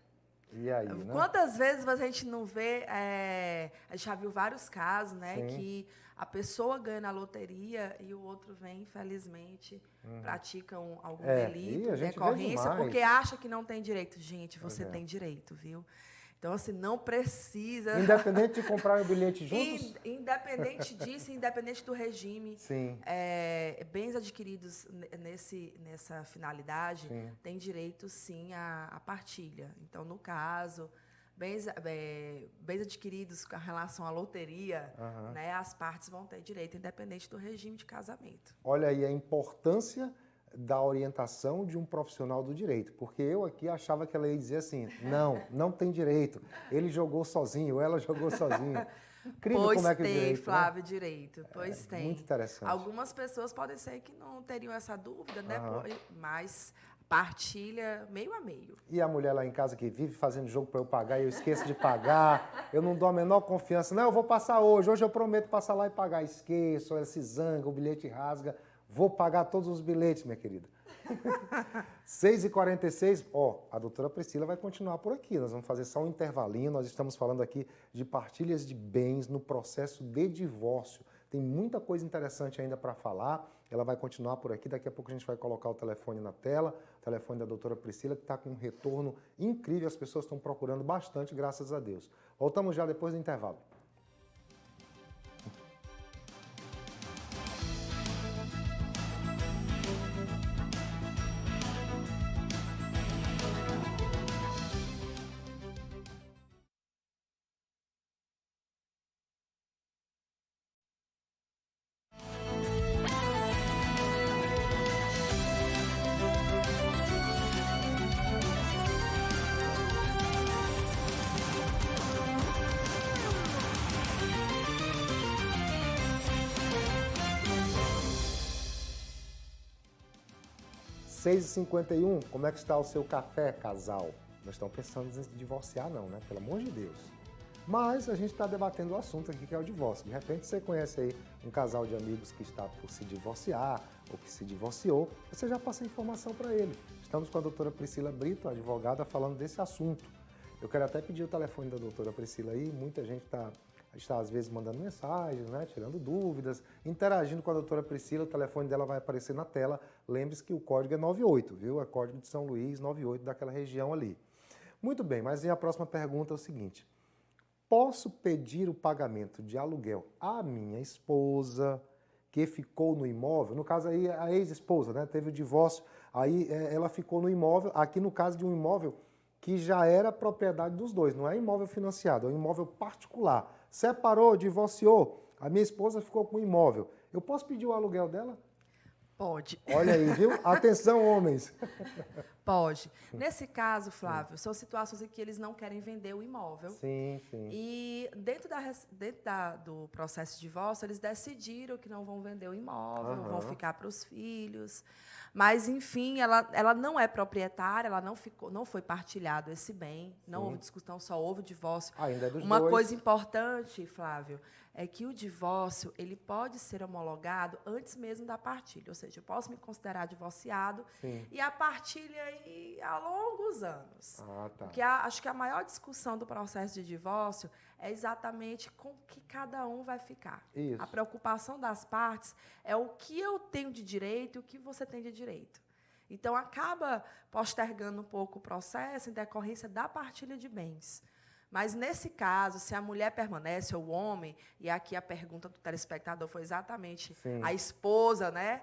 E aí, né? Quantas vezes a gente não vê... a gente já viu vários casos, né? Sim. Que a pessoa ganha na loteria e o outro vem, infelizmente, pratica algum delito, decorrência, porque acha que não tem direito. Gente, você tem direito, viu? Então, assim, não precisa... Independente de comprar o bilhete juntos? Independente disso, independente do regime. Sim. Bens adquiridos nessa finalidade têm direito, sim, à partilha. Então, no caso, bens adquiridos com relação à loteria, né, as partes vão ter direito, independente do regime de casamento. Olha aí a importância da orientação de um profissional do direito, porque eu aqui achava que ela ia dizer assim, não tem direito, ele jogou sozinho, ela jogou sozinha. Incrível como é que o direito, tem, Flávio, direito, pois tem. Muito interessante. Algumas pessoas podem ser que não teriam essa dúvida, né, mas partilha meio a meio. E a mulher lá em casa que vive fazendo jogo para eu pagar e eu esqueço de pagar, eu não dou a menor confiança, não, eu vou passar hoje eu prometo passar lá e pagar, esqueço, ela se zanga, o bilhete rasga. Vou pagar todos os bilhetes, minha querida. 6h46, a doutora Priscila vai continuar por aqui. Nós vamos fazer só um intervalinho. Nós estamos falando aqui de partilhas de bens no processo de divórcio. Tem muita coisa interessante ainda para falar. Ela vai continuar por aqui. Daqui a pouco a gente vai colocar o telefone na tela. O telefone da doutora Priscila, que está com um retorno incrível. As pessoas estão procurando bastante, graças a Deus. Voltamos já depois do intervalo. (6h51), como é que está o seu café, casal? Não estão pensando em divorciar não, né? Pelo amor de Deus. Mas a gente está debatendo o assunto aqui, que é o divórcio. De repente você conhece aí um casal de amigos que está por se divorciar ou que se divorciou, você já passa a informação para ele. Estamos com a doutora Priscila Brito, advogada, falando desse assunto. Eu quero até pedir o telefone da doutora Priscila aí, muita gente está às vezes mandando mensagens, né, tirando dúvidas, interagindo com a doutora Priscila, o telefone dela vai aparecer na tela. Lembre-se que o código é 98, viu? É código de São Luís, 98, daquela região ali. Muito bem, mas a próxima pergunta é o seguinte: posso pedir o pagamento de aluguel à minha esposa que ficou no imóvel? No caso aí, a ex-esposa, né, teve o divórcio, aí ela ficou no imóvel, aqui no caso de um imóvel que já era propriedade dos dois, não é imóvel financiado, é um imóvel particular. Separou, divorciou, a minha esposa ficou com o imóvel. Eu posso pedir o aluguel dela? Pode. Olha aí, viu? Atenção, homens. Pode. Nesse caso, Flávio, são situações em que eles não querem vender o imóvel. Sim, sim. E dentro do processo de divórcio, eles decidiram que não vão vender o imóvel, vão ficar para os filhos. Mas, enfim, ela não é proprietária, ela não foi partilhado esse bem, não houve discussão, só houve divórcio. Ainda é dos Uma dois. coisa importante, Flávio, é que o divórcio ele pode ser homologado antes mesmo da partilha. Ou seja, eu posso me considerar divorciado e a partilha aí há longos anos. Ah, tá. Porque acho que a maior discussão do processo de divórcio é exatamente com o que cada um vai ficar. Isso. A preocupação das partes é o que eu tenho de direito e o que você tem de direito. Então, acaba postergando um pouco o processo em decorrência da partilha de bens. Mas, nesse caso, se a mulher permanece, ou o homem, e aqui a pergunta do telespectador foi exatamente a esposa, né?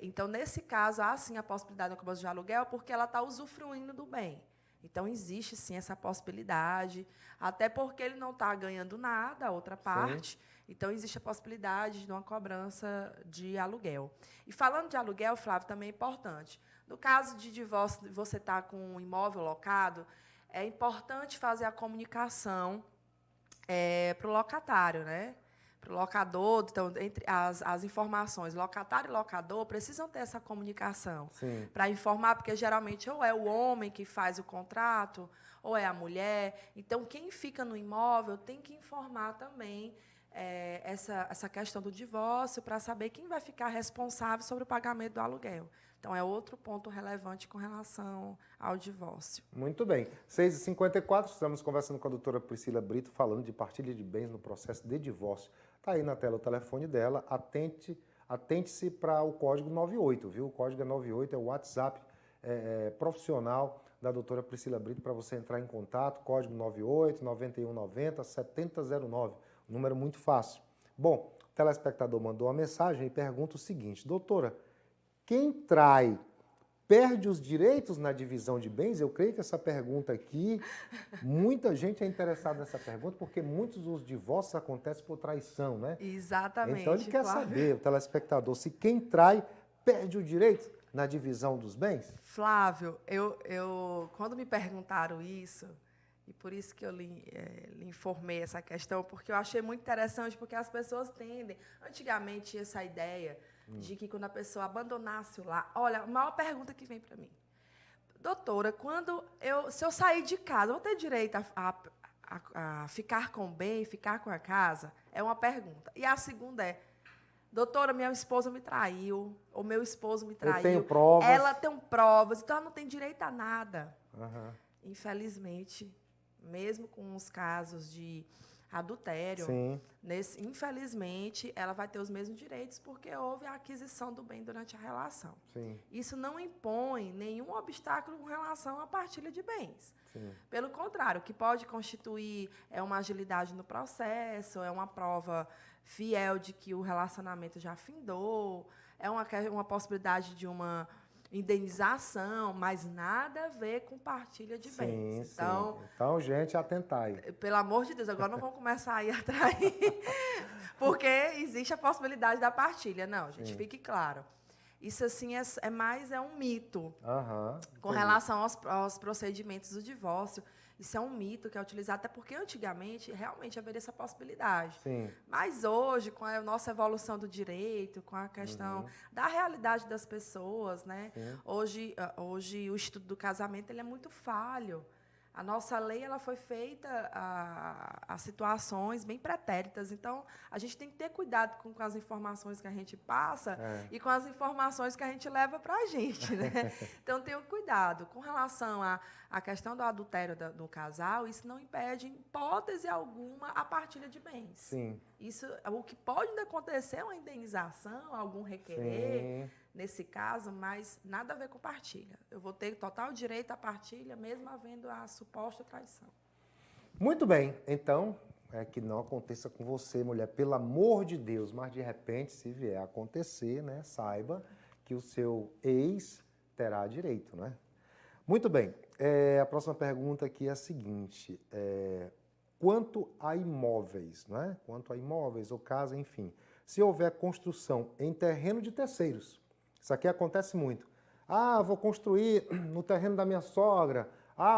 Então, nesse caso, há sim a possibilidade de uma cobrança de aluguel, porque ela está usufruindo do bem. Então, existe, sim, essa possibilidade, até porque ele não está ganhando nada, a outra parte. Sim. Então, existe a possibilidade de uma cobrança de aluguel. E, falando de aluguel, Flávio, também é importante. No caso de divórcio, você está com um imóvel locado, é importante fazer a comunicação para o locatário, né? Para o locador. Então, entre as informações, locatário e locador precisam ter essa comunicação para informar, porque geralmente ou é o homem que faz o contrato, ou é a mulher. Então, quem fica no imóvel tem que informar também essa questão do divórcio para saber quem vai ficar responsável sobre o pagamento do aluguel. Então, é outro ponto relevante com relação ao divórcio. Muito bem. 6h54, estamos conversando com a doutora Priscila Brito, falando de partilha de bens no processo de divórcio. Está aí na tela o telefone dela. Atente-se para o código 98, viu? O código é 98, é o WhatsApp profissional da doutora Priscila Brito para você entrar em contato. Código 98 9190 7009. Um número muito fácil. Bom, o telespectador mandou uma mensagem e pergunta o seguinte: doutora, quem trai perde os direitos na divisão de bens? Eu creio que essa pergunta aqui, muita gente é interessada nessa pergunta, porque muitos dos divórcios acontecem por traição, né? Exatamente. Então ele quer saber, o telespectador, se quem trai perde o direito na divisão dos bens? Flávio, quando me perguntaram isso, e por isso que eu lhe informei essa questão, porque eu achei muito interessante, porque as pessoas tendem, antigamente essa ideia de que quando a pessoa abandonasse o lar... Olha, a maior pergunta que vem para mim. Doutora, se eu sair de casa, eu vou ter direito a ficar com o bem, ficar com a casa? É uma pergunta. E a segunda é, doutora, minha esposa me traiu, ou meu esposo me traiu. Eu tenho provas. Ela tem provas, então ela não tem direito a nada. Uhum. Infelizmente, mesmo com os casos de adultério, infelizmente, ela vai ter os mesmos direitos porque houve a aquisição do bem durante a relação. Sim. Isso não impõe nenhum obstáculo com relação à partilha de bens. Sim. Pelo contrário, o que pode constituir é uma agilidade no processo, é uma prova fiel de que o relacionamento já findou, é uma possibilidade de uma indenização, mas nada a ver com partilha de bens. Então, gente, atentai. Pelo amor de Deus, agora não vamos começar a ir atrás, porque existe a possibilidade da partilha. Não, gente, fique claro. Isso, assim, é um mito com relação aos procedimentos do divórcio. Isso é um mito que é utilizado, até porque antigamente realmente haveria essa possibilidade. Sim. Mas hoje, com a nossa evolução do direito, com a questão da realidade das pessoas, né? Hoje o Instituto do Casamento ele é muito falho. A nossa lei ela foi feita a situações bem pretéritas. Então, a gente tem que ter cuidado com as informações que a gente passa e com as informações que a gente leva para a gente. Né? Então, tenha cuidado. Com relação à questão do adultério do casal, isso não impede, em hipótese alguma, a partilha de bens. Sim. Isso, o que pode acontecer é uma indenização, algum requerer, nesse caso, mas nada a ver com partilha. Eu vou ter total direito à partilha, mesmo havendo a suposta traição. Muito bem. Então, que não aconteça com você, mulher, pelo amor de Deus. Mas, de repente, se vier a acontecer, né, saiba que o seu ex terá direito, né? Muito bem. A próxima pergunta aqui é a seguinte. Quanto a imóveis, né? Quanto a imóveis ou casa, enfim. Se houver construção em terreno de terceiros, isso aqui acontece muito. Vou construir no terreno da minha sogra.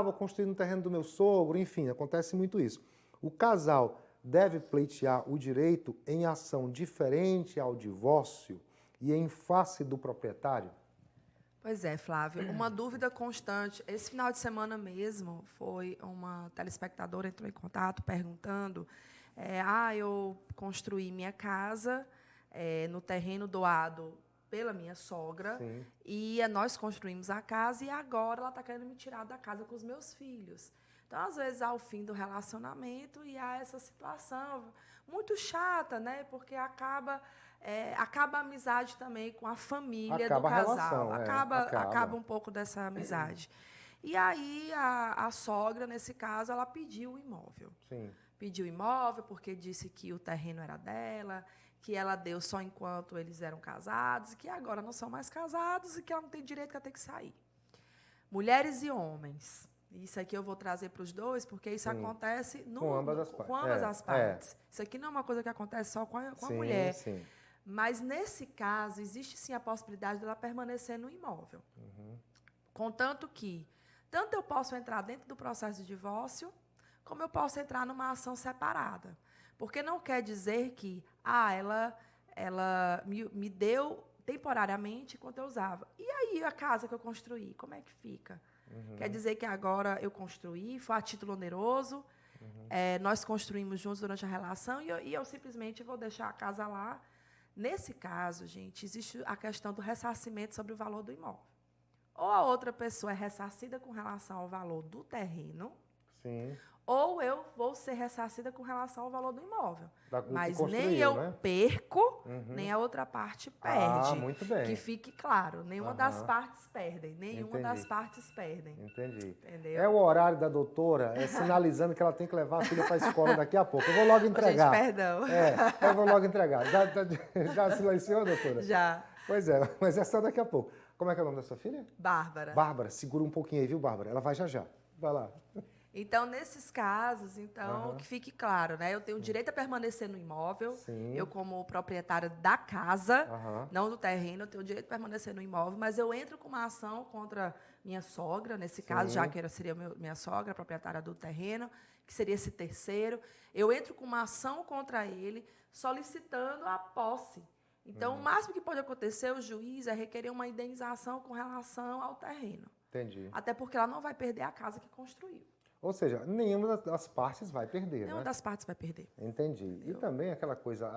Vou construir no terreno do meu sogro. Enfim, acontece muito isso. O casal deve pleitear o direito em ação diferente ao divórcio e em face do proprietário? Pois é, Flávio. Uma dúvida constante. Esse final de semana mesmo, foi uma telespectadora entrou em contato perguntando eu construí minha casa no terreno doado pela minha sogra. Sim. E nós construímos a casa e agora ela está querendo me tirar da casa com os meus filhos. Então, às vezes, há o fim do relacionamento e há essa situação muito chata, né? Porque acaba a amizade também com a família do casal. Acaba um pouco dessa amizade. E aí, a sogra, nesse caso, ela pediu o imóvel. Sim. Pediu o imóvel porque disse que o terreno era dela, que ela deu só enquanto eles eram casados, e que agora não são mais casados e que ela não tem direito, que ela tem que sair. Mulheres e homens, Isso aqui eu vou trazer para os dois, porque isso acontece com ambas as partes. Isso aqui não é uma coisa que acontece só com a mulher. Sim. Mas, nesse caso, existe sim a possibilidade dela permanecer no imóvel. Contanto que, tanto eu posso entrar dentro do processo de divórcio, como eu posso entrar numa ação separada. Porque não quer dizer que ela me deu temporariamente enquanto eu usava. E aí a casa que eu construí, como é que fica? Quer dizer que agora eu construí, foi a título oneroso, nós construímos juntos durante a relação e eu simplesmente vou deixar a casa lá. Nesse caso, gente, existe a questão do ressarcimento sobre o valor do imóvel. Ou a outra pessoa é ressarcida com relação ao valor do terreno, ou eu vou ser ressarcida com relação ao valor do imóvel. Mas nem eu perco, nem a outra parte perde. Muito bem. Que fique claro, nenhuma das partes perdem. Nenhuma das partes perdem. Entendi. Entendeu? É o horário da doutora sinalizando que ela tem que levar a filha para a escola daqui a pouco. Eu vou logo entregar. Gente, perdão. Eu vou logo entregar. Já silenciou, doutora? Já. Pois é, mas é só daqui a pouco. Como é que é o nome da sua filha? Bárbara. Bárbara, segura um pouquinho aí, viu, Bárbara? Ela vai já. Vai lá. Então, nesses casos, que fique claro, né? Eu tenho direito a permanecer no imóvel. Eu, como proprietária da casa, não do terreno, eu tenho direito a permanecer no imóvel, mas eu entro com uma ação contra minha sogra, nesse caso, já que seria minha sogra, proprietária do terreno, que seria esse terceiro. Eu entro com uma ação contra ele, solicitando a posse. Então, o máximo que pode acontecer, o juiz, é requerer uma indenização com relação ao terreno. Entendi. Até porque ela não vai perder a casa que construiu. Ou seja, nenhuma das partes vai perder, Nenhuma das partes vai perder. Entendi. E também aquela coisa,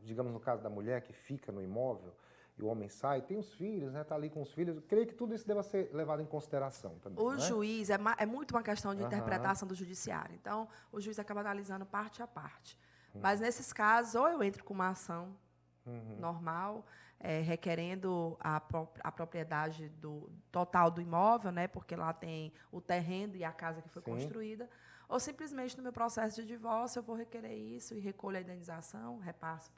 digamos no caso da mulher que fica no imóvel e o homem sai, tem os filhos, né? Está ali com os filhos. Eu creio que tudo isso deva ser levado em consideração também. O juiz, é muito uma questão de interpretação do judiciário. Então, o juiz acaba analisando parte a parte. Mas, nesses casos, ou eu entro com uma ação normal, requerendo a propriedade total do imóvel, né, porque lá tem o terreno e a casa que foi construída, ou simplesmente no meu processo de divórcio eu vou requerer isso e recolho a indenização, repasso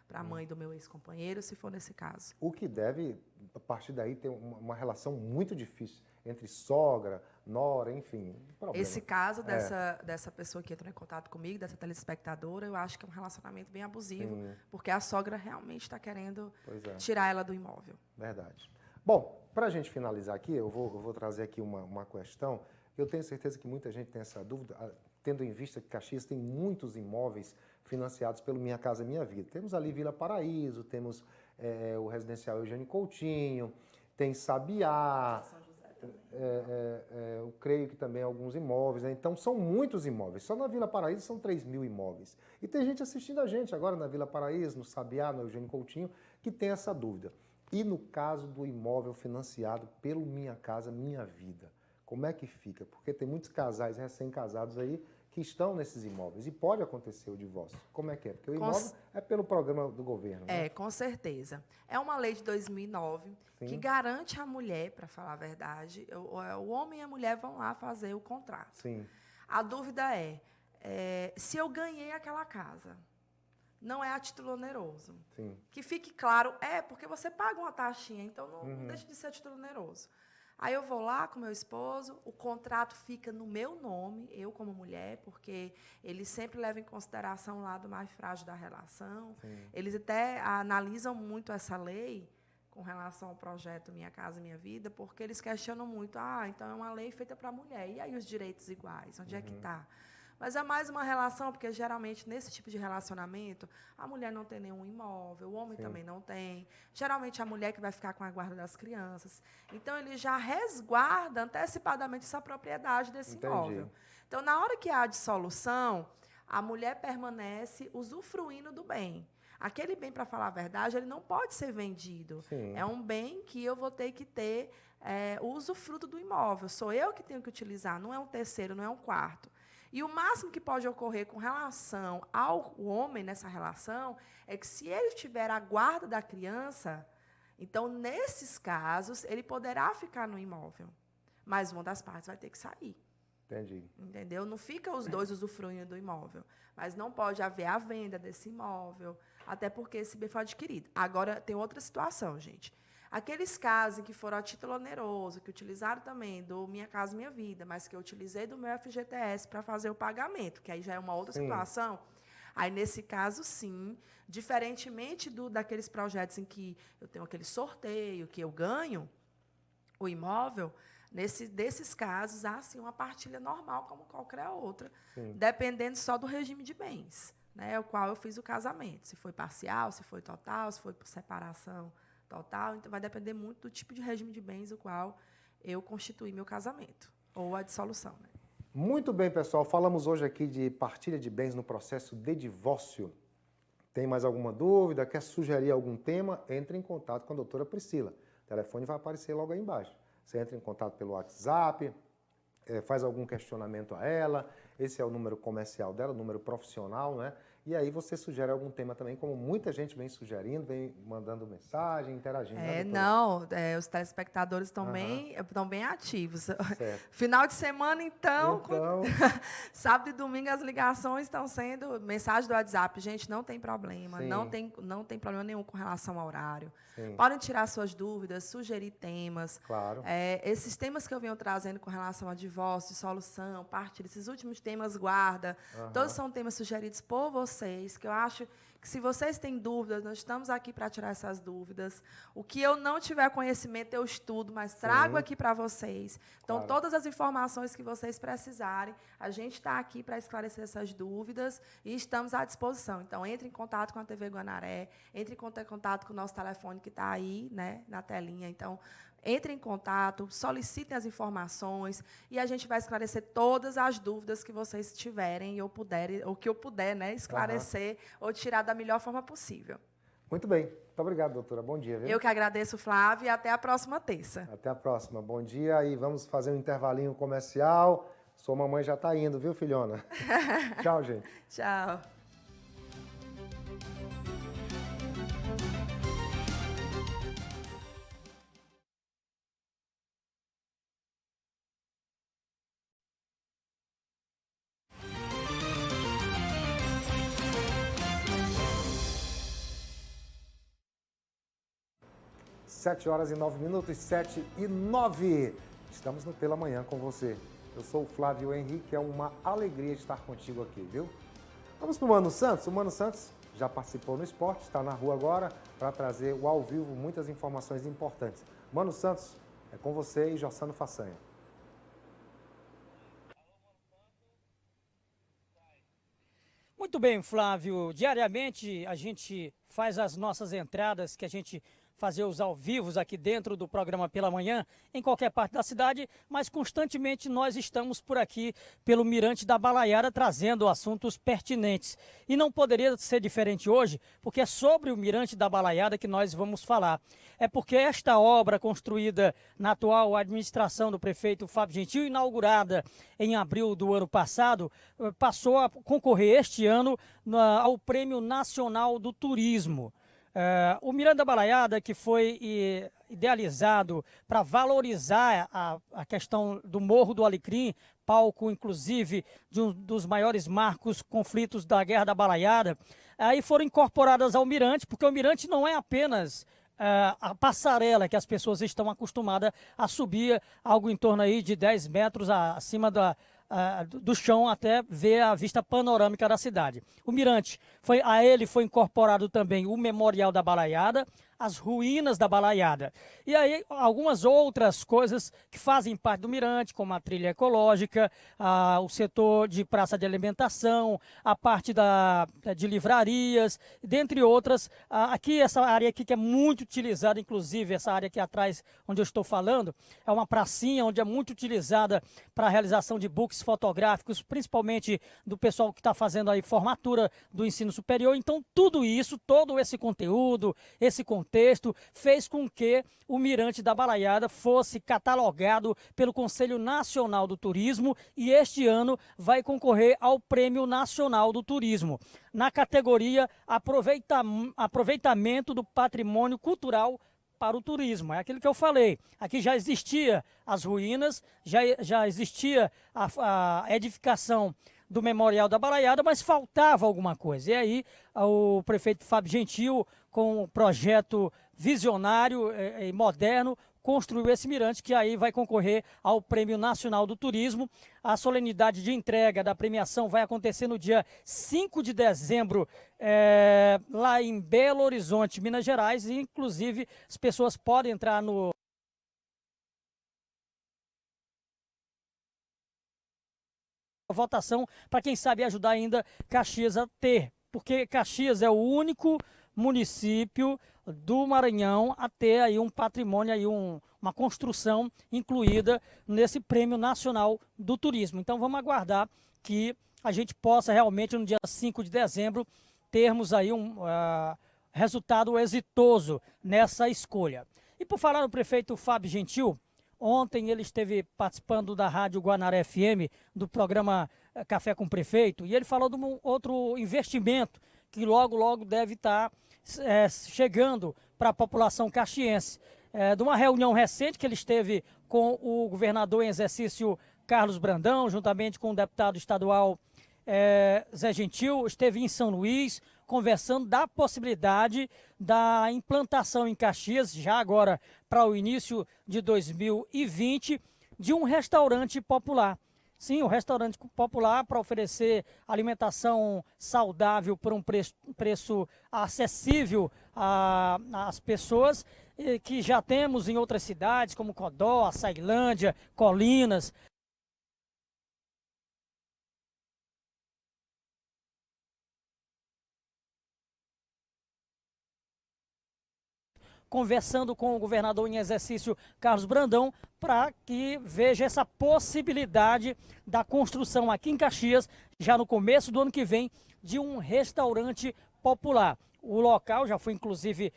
para a mãe do meu ex-companheiro, se for nesse caso. O que deve, a partir daí, ter uma relação muito difícil entre sogra, nora, enfim. Problema. Esse caso dessa pessoa que entrou em contato comigo, dessa telespectadora, eu acho que é um relacionamento bem abusivo, porque a sogra realmente está querendo tirar ela do imóvel. Verdade. Bom, para a gente finalizar aqui, eu vou trazer aqui uma questão. Eu tenho certeza que muita gente tem essa dúvida, tendo em vista que Caxias tem muitos imóveis financiados pelo Minha Casa Minha Vida. Temos ali Vila Paraíso, temos o Residencial Eugênio Coutinho, tem Sabiá, eu creio que também alguns imóveis, né? Então são muitos imóveis. Só na Vila Paraíso são 3.000 imóveis. E tem gente assistindo a gente agora na Vila Paraíso, no Sabiá, no Eugênio Coutinho, que tem essa dúvida. E no caso do imóvel financiado pelo Minha Casa Minha Vida, como é que fica? Porque tem muitos casais recém-casados aí que estão nesses imóveis e pode acontecer o divórcio. Como é que é? Porque o imóvel é pelo programa do governo. Né? Com certeza. É uma lei de 2009 que garante à mulher, para falar a verdade, o homem e a mulher vão lá fazer o contrato. A dúvida é se eu ganhei aquela casa, não é a título oneroso. Que fique claro, porque você paga uma taxinha, então não deixa de ser a título oneroso. Aí eu vou lá com meu esposo, o contrato fica no meu nome, eu como mulher, porque eles sempre levam em consideração o lado mais frágil da relação. Eles até analisam muito essa lei com relação ao projeto Minha Casa Minha Vida, porque eles questionam muito, então é uma lei feita para a mulher, e aí os direitos iguais, onde é que está? Mas é mais uma relação, porque geralmente nesse tipo de relacionamento, a mulher não tem nenhum imóvel, o homem também não tem. Geralmente a mulher que vai ficar com a guarda das crianças. Então, ele já resguarda antecipadamente essa propriedade desse imóvel. Então, na hora que há a dissolução, a mulher permanece usufruindo do bem. Aquele bem, para falar a verdade, ele não pode ser vendido. É um bem que eu vou ter que ter o usufruto do imóvel. Sou eu que tenho que utilizar, não é um terceiro, não é um quarto. E o máximo que pode ocorrer com relação ao homem nessa relação é que, se ele tiver a guarda da criança, então, nesses casos, ele poderá ficar no imóvel. Mas uma das partes vai ter que sair. Entendeu? Não fica os dois usufruindo do imóvel. Mas não pode haver a venda desse imóvel, até porque esse bem foi adquirido. Agora, tem outra situação, gente. Aqueles casos em que foram a título oneroso, que utilizaram também do Minha Casa Minha Vida, mas que eu utilizei do meu FGTS para fazer o pagamento, que aí já é uma outra situação. Aí, nesse caso, sim, diferentemente daqueles projetos em que eu tenho aquele sorteio, que eu ganho o imóvel, desses casos, há, sim, uma partilha normal, como qualquer outra, dependendo só do regime de bens, né, o qual eu fiz o casamento. Se foi parcial, se foi total, se foi por separação total. Então, vai depender muito do tipo de regime de bens o qual eu constituí meu casamento, ou a dissolução, né? Muito bem, pessoal. Falamos hoje aqui de partilha de bens no processo de divórcio. Tem mais alguma dúvida? Quer sugerir algum tema? Entre em contato com a doutora Priscila. O telefone vai aparecer logo aí embaixo. Você entra em contato pelo WhatsApp, faz algum questionamento a ela. Esse é o número comercial dela, o número profissional, né? E aí você sugere algum tema também, como muita gente vem sugerindo, vem mandando mensagem, interagindo. Os telespectadores estão bem ativos. Certo. Final de semana, então sábado e domingo as ligações estão sendo mensagem do WhatsApp. Gente, não tem problema, não tem problema nenhum com relação ao horário. Podem tirar suas dúvidas, sugerir temas. Claro. Esses temas que eu venho trazendo com relação a divórcio, dissolução, partilha, esses últimos temas, guarda, todos são temas sugeridos por vocês, que eu acho que, se vocês têm dúvidas, nós estamos aqui para tirar essas dúvidas. O que eu não tiver conhecimento, eu estudo, mas trago aqui para vocês. Então, todas as informações que vocês precisarem, a gente está aqui para esclarecer essas dúvidas e estamos à disposição. Então, entre em contato com a TV Guanaré, entre em contato com o nosso telefone que está aí, né, na telinha. Então, entrem em contato, solicitem as informações e a gente vai esclarecer todas as dúvidas que vocês tiverem ou que eu puder, né, esclarecer ou tirar da melhor forma possível. Muito bem. Muito obrigado, doutora. Bom dia. Viu? Eu que agradeço, Flávio, e até a próxima terça. Até a próxima. Bom dia e vamos fazer um intervalinho comercial. Sua mamãe já está indo, viu, filhona? Tchau, gente. Tchau. Sete horas e 9 minutos, 7h09. Estamos no Pela Manhã com você. Eu sou o Flávio Henrique, é uma alegria estar contigo aqui, viu? Vamos para o Mano Santos. O Mano Santos já participou no esporte, está na rua agora para trazer o ao vivo muitas informações importantes. Mano Santos, é com você e Jossano Façanha. Muito bem, Flávio. Diariamente a gente faz as nossas entradas que a gente fazer os ao vivos aqui dentro do programa Pela Manhã, em qualquer parte da cidade, mas constantemente nós estamos por aqui pelo Mirante da Balaiada trazendo assuntos pertinentes. E não poderia ser diferente hoje, porque é sobre o Mirante da Balaiada que nós vamos falar. É porque esta obra construída na atual administração do prefeito Fábio Gentil, inaugurada em abril do ano passado, passou a concorrer este ano ao Prêmio Nacional do Turismo. O Mirante da Balaiada, que foi idealizado para valorizar a questão do Morro do Alecrim, palco, inclusive, de um dos maiores marcos conflitos da Guerra da Balaiada, aí foram incorporadas ao Mirante, porque o Mirante não é apenas a passarela que as pessoas estão acostumadas a subir, algo em torno aí de 10 metros acima do chão até ver a vista panorâmica da cidade. O Mirante, a ele foi incorporado também o Memorial da Balaiada, as ruínas da Balaiada. E aí algumas outras coisas que fazem parte do Mirante, como a trilha ecológica, o setor de praça de alimentação, a parte de livrarias, dentre outras. Aqui, essa área aqui que é muito utilizada, inclusive essa área aqui atrás, onde eu estou falando, é uma pracinha onde é muito utilizada para a realização de books fotográficos, principalmente do pessoal que está fazendo aí formatura do ensino superior. Então, tudo isso, todo esse conteúdo, esse contexto, fez com que o Mirante da Balaiada fosse catalogado pelo Conselho Nacional do Turismo e este ano vai concorrer ao Prêmio Nacional do Turismo, na categoria aproveitamento do patrimônio cultural para o turismo. É aquilo que eu falei. Aqui já existia as ruínas, já existia a edificação do Memorial da Balaiada, mas faltava alguma coisa. E aí o prefeito Fábio Gentil, com o projeto visionário e moderno, construiu esse mirante, que aí vai concorrer ao Prêmio Nacional do Turismo. A solenidade de entrega da premiação vai acontecer no dia 5 de dezembro, lá em Belo Horizonte, Minas Gerais, e inclusive as pessoas podem entrar no votação para, quem sabe, ajudar ainda Caxias a ter, porque Caxias é o único município do Maranhão a ter aí um patrimônio, aí uma construção incluída nesse Prêmio Nacional do Turismo. Então vamos aguardar que a gente possa realmente, no dia 5 de dezembro, termos aí um resultado exitoso nessa escolha. E por falar no prefeito Fábio Gentil, ontem ele esteve participando da Rádio Guanaré FM, do programa Café com o Prefeito, e ele falou de um outro investimento que logo deve estar chegando para a população caxiense. De uma reunião recente que ele esteve com o governador em exercício Carlos Brandão, juntamente com o deputado estadual Zé Gentil, esteve em São Luís, conversando da possibilidade da implantação em Caxias, já agora para o início de 2020, de um restaurante popular. Sim, um restaurante popular para oferecer alimentação saudável por um preço acessível às pessoas, que já temos em outras cidades, como Codó, Açailândia, Colinas. Conversando com o governador em exercício, Carlos Brandão, para que veja essa possibilidade da construção aqui em Caxias, já no começo do ano que vem, de um restaurante popular. O local já foi, inclusive,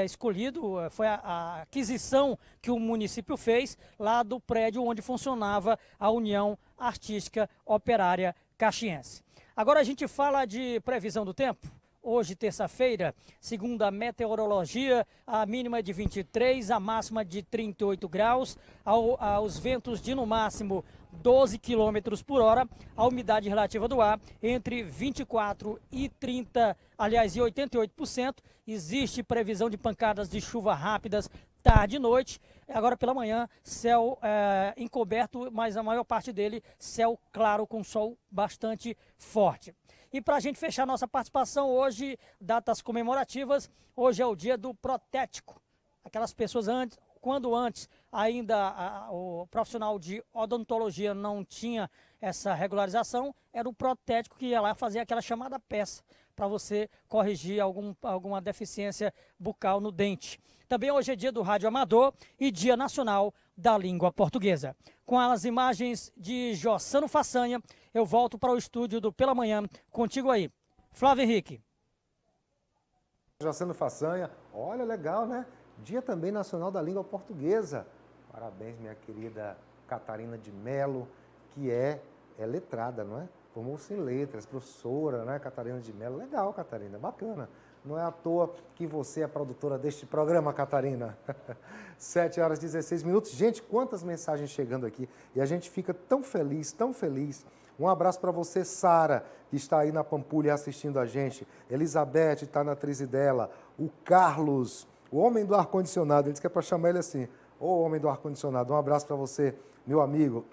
escolhido, foi a aquisição que o município fez lá do prédio onde funcionava a União Artística Operária Caxiense. Agora a gente fala de previsão do tempo. Hoje, terça-feira, segundo a meteorologia, a mínima de 23, a máxima de 38 graus, aos ventos de no máximo 12 km por hora, a umidade relativa do ar entre 24 e 88%. Existe previsão de pancadas de chuva rápidas tarde e noite. Agora pela manhã, céu encoberto, mas a maior parte dele céu claro com sol bastante forte. E para a gente fechar nossa participação hoje, datas comemorativas, hoje é o dia do protético. Aquelas pessoas quando antes ainda o profissional de odontologia não tinha essa regularização, era o protético que ia lá fazer aquela chamada peça para você corrigir alguma deficiência bucal no dente. Também hoje é dia do rádio amador e dia nacional da língua portuguesa. Com as imagens de Jossano Façanha, eu volto para o estúdio do Pela Manhã, contigo aí, Flávio Henrique. Jossano Façanha, olha, legal, né? Dia também nacional da língua portuguesa. Parabéns, minha querida Catarina de Melo, que é letrada, não é? Formou-se em letras, professora, né, Catarina de Melo. Legal, Catarina, bacana. Não é à toa que você é produtora deste programa, Catarina. 7 horas e 16 minutos. Gente, quantas mensagens chegando aqui. E a gente fica tão feliz, tão feliz. Um abraço para você, Sara, que está aí na Pampulha assistindo a gente. Elizabeth está na Trizidela. O Carlos, o homem do ar-condicionado. Ele disse que é para chamar ele assim. Ô, homem do ar-condicionado, um abraço para você, meu amigo.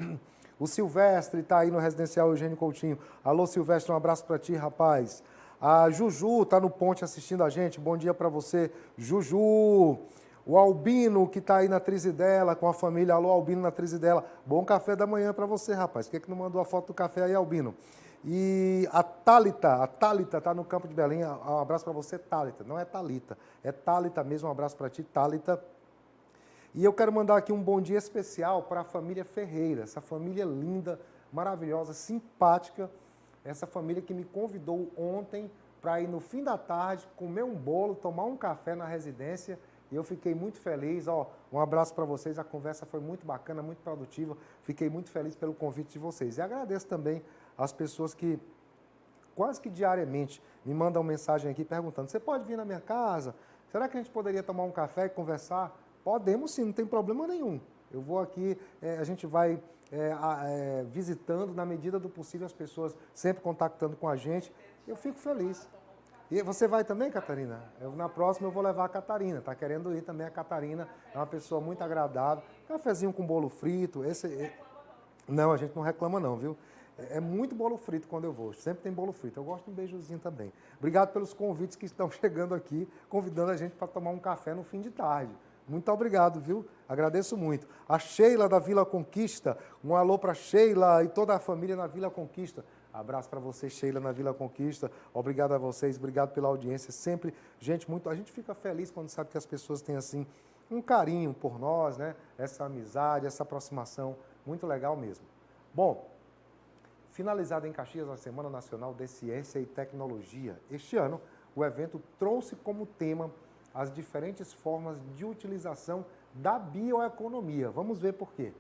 O Silvestre está aí no Residencial Eugênio Coutinho. Alô, Silvestre, um abraço para ti, rapaz. A Juju está no ponte assistindo a gente. Bom dia para você, Juju. O Albino, que está aí na Trizidela com a família. Alô, Albino na Trizidela. Bom café da manhã para você, rapaz. Por que não mandou a foto do café aí, Albino? E a Thalita está no Campo de Belém. Um abraço para você, Thalita. Não é Thalita, é Thalita mesmo. Um abraço para ti, Thalita. E eu quero mandar aqui um bom dia especial para a família Ferreira. Essa família linda, maravilhosa, simpática. Essa família que me convidou ontem para ir no fim da tarde, comer um bolo, tomar um café na residência. E eu fiquei muito feliz. Um abraço para vocês. A conversa foi muito bacana, muito produtiva. Fiquei muito feliz pelo convite de vocês. E agradeço também às pessoas que quase que diariamente me mandam mensagem aqui perguntando: você pode vir na minha casa? Será que a gente poderia tomar um café e conversar? Podemos sim, não tem problema nenhum. Eu vou aqui, a gente vai visitando na medida do possível as pessoas, sempre contactando com a gente. Eu fico feliz. E você vai também, Catarina? Na próxima eu vou levar a Catarina. Tá querendo ir também a Catarina. É uma pessoa muito agradável. Cafezinho com bolo frito. Não, a gente não reclama não, viu? É muito bolo frito quando eu vou. Sempre tem bolo frito. Eu gosto de um beijozinho também. Obrigado pelos convites que estão chegando aqui, convidando a gente para tomar um café no fim de tarde. Muito obrigado, viu? Agradeço muito. A Sheila da Vila Conquista. Um alô para Sheila e toda a família na Vila Conquista. Abraço para você, Sheila, na Vila Conquista. Obrigado a vocês, obrigado pela audiência. Sempre, a gente fica feliz quando sabe que as pessoas têm, assim, um carinho por nós, né? Essa amizade, essa aproximação, muito legal mesmo. Bom, finalizada em Caxias a Semana Nacional de Ciência e Tecnologia. Este ano, o evento trouxe como tema as diferentes formas de utilização da bioeconomia. Vamos ver por quê.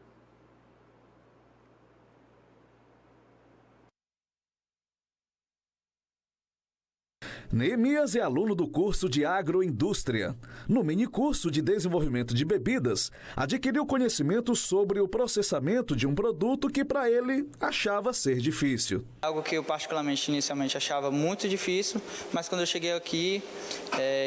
Neemias é aluno do curso de Agroindústria. No minicurso de Desenvolvimento de Bebidas, adquiriu conhecimento sobre o processamento de um produto que para ele achava ser difícil. Algo que eu particularmente inicialmente achava muito difícil, mas quando eu cheguei aqui,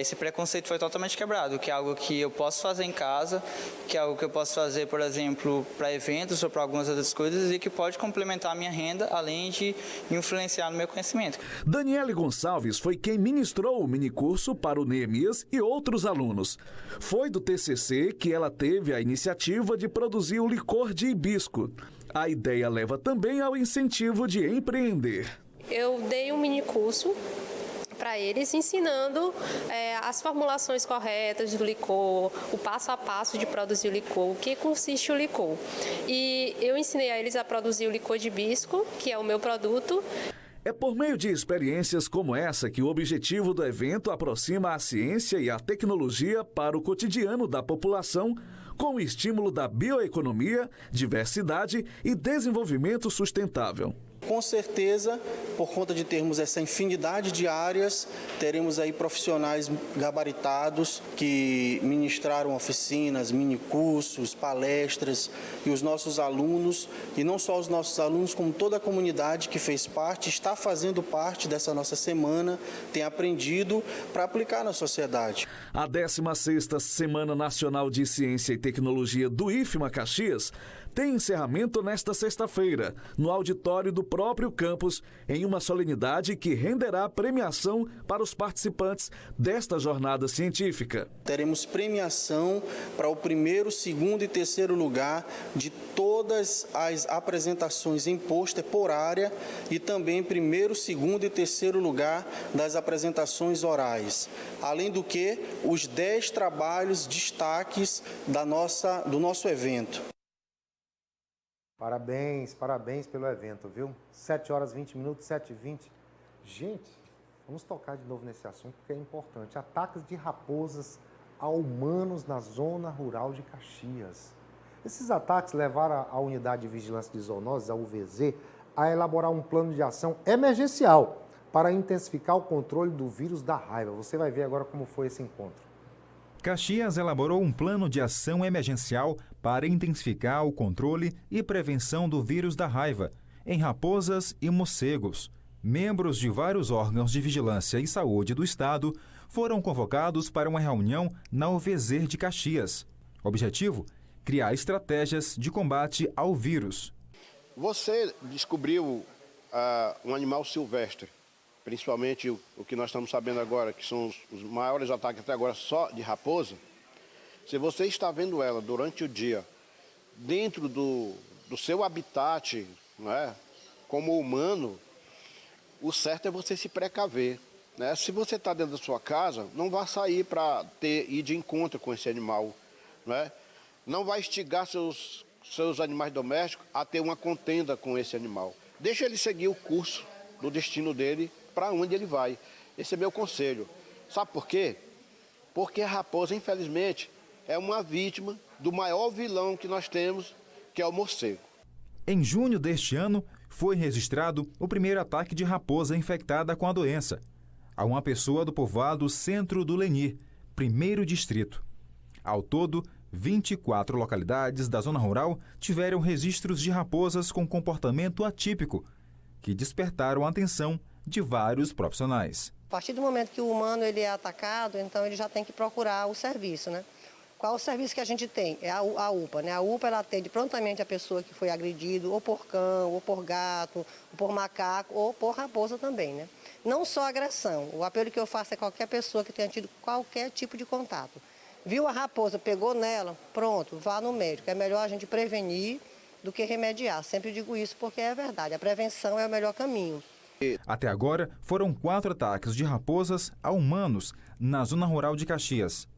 esse preconceito foi totalmente quebrado, que é algo que eu posso fazer em casa, que é algo que eu posso fazer, por exemplo, para eventos ou para algumas outras coisas e que pode complementar a minha renda, além de influenciar no meu conhecimento. Daniele Gonçalves foi quem ministrou o minicurso para o Neemias e outros alunos. Foi do TCC que ela teve a iniciativa de produzir o licor de hibisco. A ideia leva também ao incentivo de empreender. Eu dei um minicurso para eles, ensinando as formulações corretas do licor, o passo a passo de produzir o licor, o que consiste o licor. E eu ensinei a eles a produzir o licor de hibisco, que é o meu produto. É por meio de experiências como essa que o objetivo do evento aproxima a ciência e a tecnologia para o cotidiano da população, com o estímulo da bioeconomia, diversidade e desenvolvimento sustentável. Com certeza, por conta de termos essa infinidade de áreas, teremos aí profissionais gabaritados que ministraram oficinas, minicursos, palestras, e os nossos alunos, e não só os nossos alunos, como toda a comunidade que fez parte, está fazendo parte dessa nossa semana, tem aprendido para aplicar na sociedade. A 16ª Semana Nacional de Ciência e Tecnologia do IFMA Caxias tem encerramento nesta sexta-feira, no auditório do próprio campus, em uma solenidade que renderá premiação para os participantes desta jornada científica. Teremos premiação para o primeiro, segundo e terceiro lugar de todas as apresentações em pôster por área e também primeiro, segundo e terceiro lugar das apresentações orais. Além do que, os 10 trabalhos destaques do nosso evento. Parabéns, parabéns pelo evento, viu? 7h20, 7h20. Gente, vamos tocar de novo nesse assunto porque é importante. Ataques de raposas a humanos na zona rural de Caxias. Esses ataques levaram a Unidade de Vigilância de Zoonoses, a UVZ, a elaborar um plano de ação emergencial para intensificar o controle do vírus da raiva. Você vai ver agora como foi esse encontro. Caxias elaborou um plano de ação emergencial para intensificar o controle e prevenção do vírus da raiva em raposas e morcegos. Membros de vários órgãos de vigilância e saúde do estado foram convocados para uma reunião na UVZ de Caxias. Objetivo: criar estratégias de combate ao vírus. Você descobriu um animal silvestre, principalmente o que nós estamos sabendo agora, que são os maiores ataques até agora só de raposa. Se você está vendo ela durante o dia, dentro do seu habitat, não é? Como humano, o certo é você se precaver. Né? Se você está dentro da sua casa, não vá sair para ir de encontro com esse animal. Não vai instigar seus animais domésticos a ter uma contenda com esse animal. Deixa ele seguir o curso do destino dele, para onde ele vai. Esse é meu conselho. Sabe por quê? Porque a raposa, infelizmente, é uma vítima do maior vilão que nós temos, que é o morcego. Em junho deste ano, foi registrado o primeiro ataque de raposa infectada com a doença a uma pessoa do povoado Centro do Lenir, 1º distrito. Ao todo, 24 localidades da zona rural tiveram registros de raposas com comportamento atípico, que despertaram a atenção de vários profissionais. A partir do momento que o humano ele é atacado, então ele já tem que procurar o serviço, né? Qual o serviço que a gente tem? É a UPA, né? A UPA ela atende prontamente a pessoa que foi agredido, ou por cão, ou por gato, ou por macaco, ou por raposa também, né? Não só agressão. O apelo que eu faço é qualquer pessoa que tenha tido qualquer tipo de contato. Viu a raposa, pegou nela, pronto, vá no médico. É melhor a gente prevenir do que remediar. Sempre digo isso porque é verdade. A prevenção é o melhor caminho. Até agora, foram 4 ataques de raposas a humanos na zona rural de Caxias.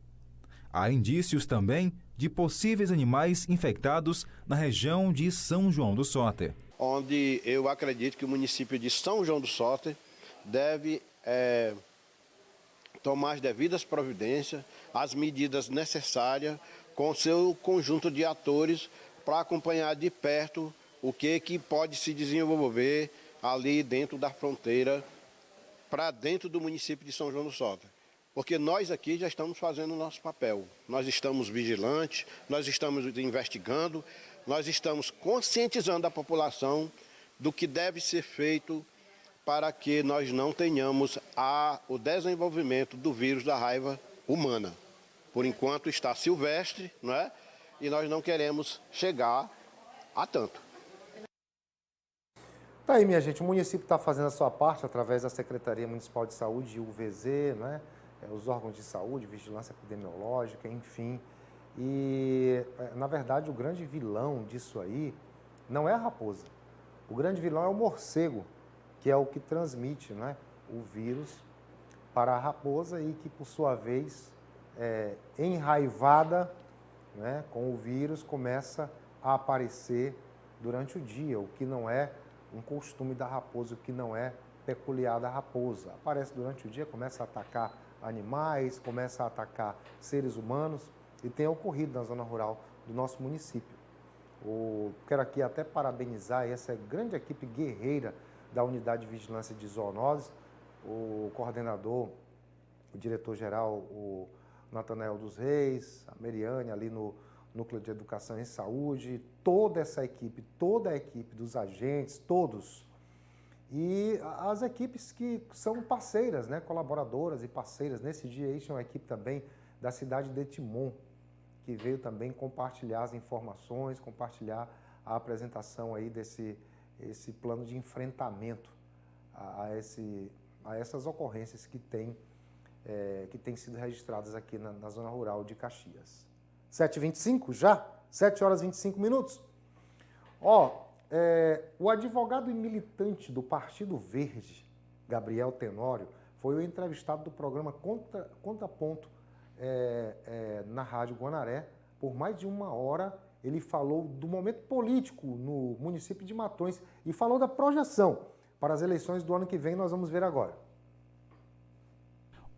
Há indícios também de possíveis animais infectados na região de São João do Soter. Onde eu acredito que o município de São João do Soter deve tomar as devidas providências, as medidas necessárias com o seu conjunto de atores para acompanhar de perto o que pode se desenvolver ali dentro da fronteira para dentro do município de São João do Soter. Porque nós aqui já estamos fazendo o nosso papel. Nós estamos vigilantes, nós estamos investigando, nós estamos conscientizando a população do que deve ser feito para que nós não tenhamos o desenvolvimento do vírus da raiva humana. Por enquanto está silvestre, não é? E nós não queremos chegar a tanto. Tá aí, minha gente, o município está fazendo a sua parte através da Secretaria Municipal de Saúde, UVZ, né? Os órgãos de saúde, vigilância epidemiológica, enfim. E, na verdade, o grande vilão disso aí não é a raposa. O grande vilão é o morcego, que é o que transmite, né, o vírus para a raposa e que, por sua vez, enraivada, né, com o vírus, começa a aparecer durante o dia, o que não é um costume da raposa, o que não é peculiar da raposa. Aparece durante o dia, começa a atacar animais, começa a atacar seres humanos e tem ocorrido na zona rural do nosso município. Quero aqui até parabenizar essa grande equipe guerreira da Unidade de Vigilância de Zoonoses, o coordenador, o diretor-geral, o Natanael dos Reis, a Meriane ali no Núcleo de Educação e Saúde, toda essa equipe, toda a equipe dos agentes, todos. E as equipes que são parceiras, né, colaboradoras e parceiras. Nesse dia aí tinha uma equipe também da cidade de Timon, que veio também compartilhar as informações, compartilhar a apresentação aí desse plano de enfrentamento a essas ocorrências que têm sido registradas aqui na zona rural de Caxias. 7h25 já? 7 horas e 25 minutos. O advogado e militante do Partido Verde, Gabriel Tenório, foi o entrevistado do programa Contraponto na Rádio Guanaré. Por mais de 1 hora, ele falou do momento político no município de Matões e falou da projeção para as eleições do ano que vem. Nós vamos ver agora.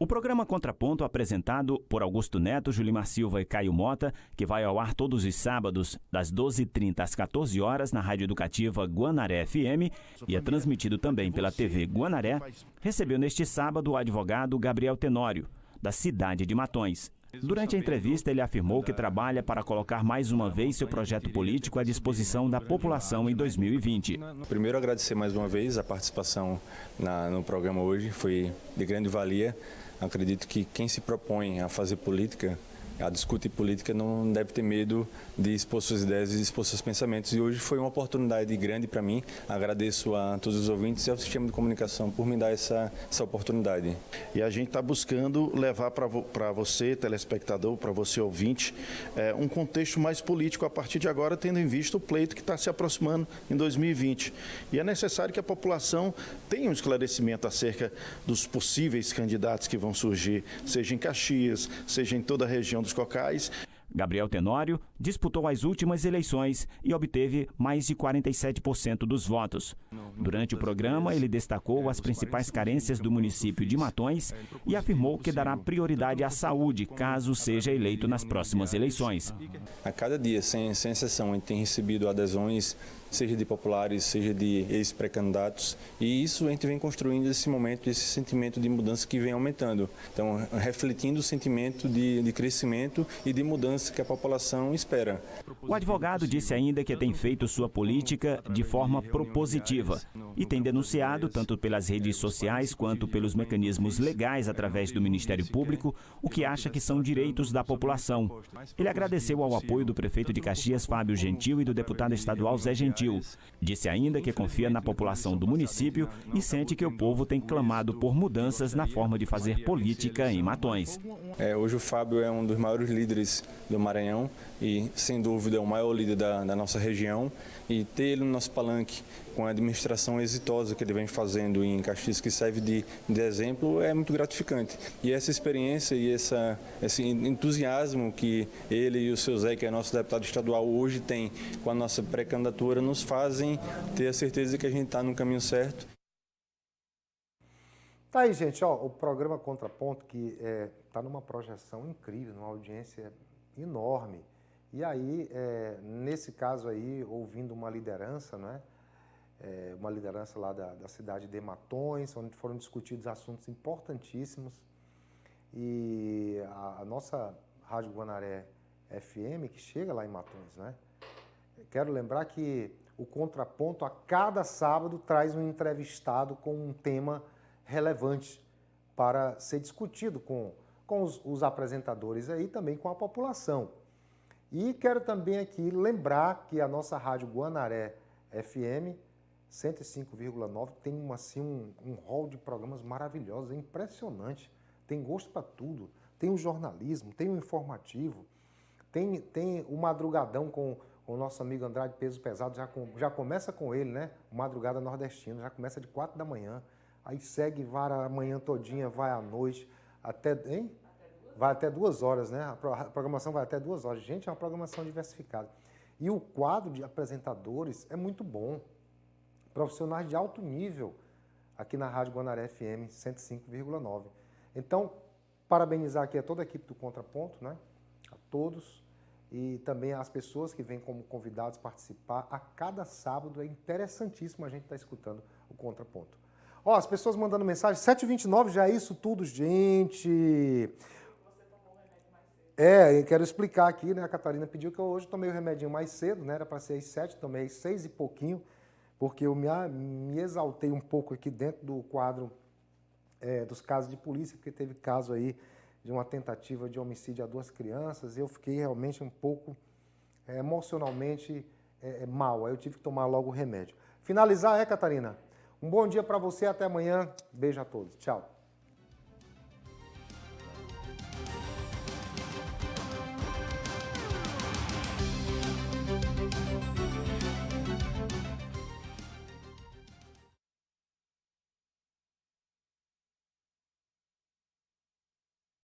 O programa Contraponto, apresentado por Augusto Neto, Julimar Silva e Caio Mota, que vai ao ar todos os sábados, das 12h30 às 14 horas na Rádio Educativa Guanaré FM e é transmitido também pela TV Guanaré, recebeu neste sábado o advogado Gabriel Tenório, da cidade de Matões. Durante a entrevista, ele afirmou que trabalha para colocar mais uma vez seu projeto político à disposição da população em 2020. Primeiro, agradecer mais uma vez a participação no programa hoje, foi de grande valia. Acredito que quem se propõe a fazer política, a discutir política, não deve ter medo de expor suas ideias e expor seus pensamentos. E hoje foi uma oportunidade grande para mim. Agradeço a todos os ouvintes e ao sistema de comunicação por me dar essa oportunidade. E a gente está buscando levar para você, telespectador, para você ouvinte, um contexto mais político a partir de agora, tendo em vista o pleito que está se aproximando em 2020. E é necessário que a população tenha um esclarecimento acerca dos possíveis candidatos que vão surgir, seja em Caxias, seja em toda a região dos Cocais. Gabriel Tenório disputou as últimas eleições e obteve mais de 47% dos votos. Durante o programa, ele destacou as principais carências do município de Matões e afirmou que dará prioridade à saúde caso seja eleito nas próximas eleições. A cada dia, sem exceção, a gente tem recebido adesões seja de populares, seja de ex-pré-candidatos. E isso a gente vem construindo esse momento, esse sentimento de mudança que vem aumentando. Então, refletindo o sentimento de crescimento e de mudança que a população espera. O advogado disse ainda que tem feito sua política de forma propositiva e tem denunciado, tanto pelas redes sociais quanto pelos mecanismos legais através do Ministério Público, o que acha que são direitos da população. Ele agradeceu ao apoio do prefeito de Caxias, Fábio Gentil, e do deputado estadual Zé Gentil. Disse ainda que confia na população do município e sente que o povo tem clamado por mudanças na forma de fazer política em Matões. Hoje o Fábio é um dos maiores líderes do Maranhão e, sem dúvida, é o maior líder da nossa região. E ter ele no nosso palanque, com a administração exitosa que ele vem fazendo em Caxias, que serve de exemplo, é muito gratificante. E essa experiência e esse entusiasmo que ele e o seu Zé, que é nosso deputado estadual, hoje tem com a nossa pré-candidatura, nos fazem ter a certeza de que a gente está no caminho certo. Tá aí, gente, ó, o programa Contraponto, que está numa projeção incrível, numa audiência enorme. E aí, nesse caso aí, ouvindo uma liderança, né? Uma liderança lá da cidade de Matões, onde foram discutidos assuntos importantíssimos. E a nossa Rádio Guanaré FM, que chega lá em Matões, né? Quero lembrar que o Contraponto, a cada sábado, traz um entrevistado com um tema relevante para ser discutido com os apresentadores aí, também com a população. E quero também aqui lembrar que a nossa Rádio Guanaré FM 105,9 tem um rol de programas maravilhosos, é impressionante. Tem gosto para tudo. Tem o jornalismo, tem o informativo, tem o Madrugadão com o nosso amigo Andrade Peso Pesado, já começa com ele, né? O Madrugada Nordestina, já começa de 4 da manhã, aí segue, vai a manhã todinha, vai à noite, vai até 2 horas, né? A programação vai até 2 horas. Gente, é uma programação diversificada. E o quadro de apresentadores é muito bom. Profissionais de alto nível aqui na Rádio Guanaré FM 105,9. Então, parabenizar aqui a toda a equipe do Contraponto, né? A todos. E também as pessoas que vêm como convidados participar. A cada sábado é interessantíssimo a gente estar escutando o Contraponto. Ó, as pessoas mandando mensagem. 7h29 já é isso tudo, gente. Eu quero explicar aqui, né? A Catarina pediu que eu hoje tomei o remedinho mais cedo, né? Era para ser às 7, tomei às 6 e pouquinho, porque eu me exaltei um pouco aqui dentro do quadro dos casos de polícia, porque teve caso aí de uma tentativa de homicídio a 2 crianças, e eu fiquei realmente um pouco emocionalmente mal, aí eu tive que tomar logo o remédio. Finalizar, Catarina? Um bom dia para você, até amanhã, beijo a todos, tchau.